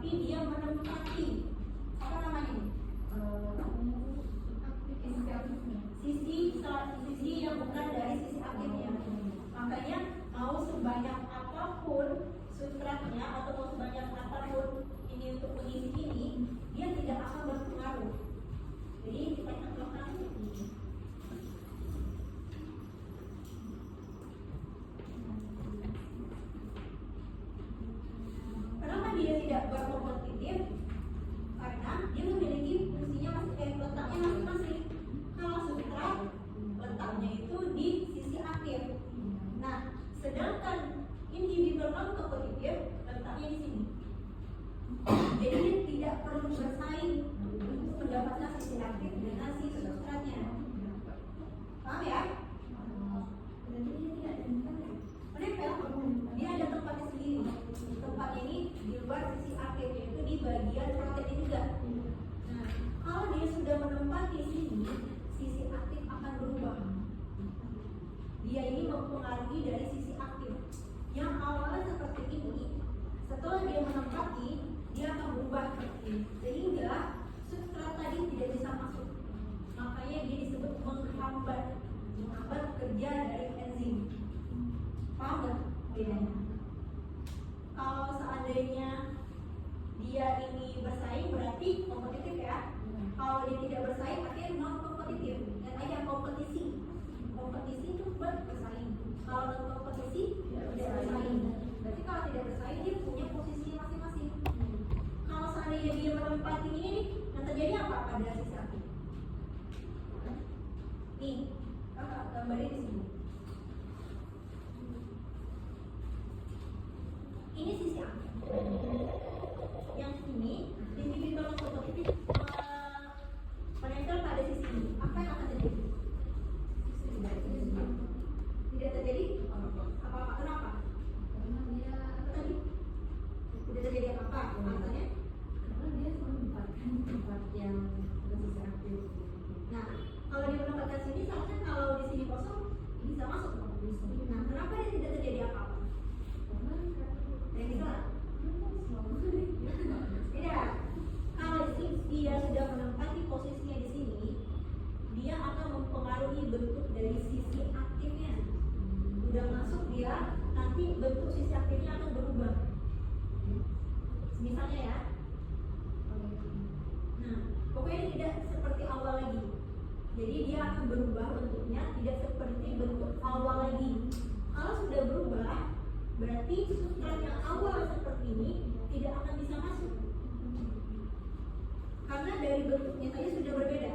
Speaker 1: tapi dia menempati apa namanya ini? Sisi yang bukan dari sisi aktifnya. Makanya mau sebanyak apapun substratnya atau mau sebanyak apapun ini untuk mengisi ini, dia tidak akan berpengaruh. Jadi kita akan melakukan ini. Kenapa dia tidak berkompetitif? Karena dia memiliki fungsinya letaknya masing-masing. Kalau substrat letaknya itu di sisi aktif. Nah, sedangkan inhibitor non kompetitif letaknya di sini. Jadi dia tidak perlu bersaing untuk mendapatkan sisi aktif dengan si substratnya. Paham ya? Menempel, dia ada tempatnya sendiri. Tempatnya ini di luar sisi aktif, yaitu di bagian protein juga. Nah, kalau dia sudah menempati sini, sisi aktif akan berubah. Dia ini mempengaruhi dari sisi aktif. Yang awalnya seperti ini, setelah dia menempati, dia akan berubah seperti ini. Sehingga substrat tadi tidak bisa masuk. Makanya dia disebut menghambat kerja dari enzim. Paham nggak bedanya? Kalau seandainya dia ini bersaing berarti kompetitif ya. Kalau dia tidak bersaing artinya non kompetitif. Lihat aja kompetisi. Kompetisi itu bersaing. Kalau non kompetisi tidak bersaing. Berarti kalau tidak bersaing dia punya posisi masing-masing. Kalau seandainya dia menempati ini nih, yang terjadi apa pada sisi aktif? Nih, kakak gambarnya di sini. Ini sisi aktif. Yang ini inhibitor kompetitif menempel pada sisi ini. Apa yang akan terjadi? Tidak terjadi apa-apa. Kenapa?
Speaker 2: Karena dia
Speaker 1: Tadi tidak terjadi apa-apa. Alasannya?
Speaker 2: karena dia menempatkan tempat yang bersisi aktif.
Speaker 1: Nah, kalau dia menempatkan sini, seharusnya kalau di sini kosong bisa masuk. Nah, kenapa dia tidak terjadi apa-apa? Yang bisa? Tidak. Kalau dia sudah menempati posisinya di sini, dia akan mempengaruhi bentuk dari sisi aktifnya. Udah masuk dia, nanti bentuk sisi aktifnya akan berubah. Misalnya ya. Nah, pokoknya tidak seperti awal lagi. Jadi dia akan berubah bentuknya, tidak seperti bentuk awal lagi. Kalau sudah berubah, berarti substrat yang awal seperti ini tidak akan bisa masuk. Karena dari bentuknya saja sudah berbeda.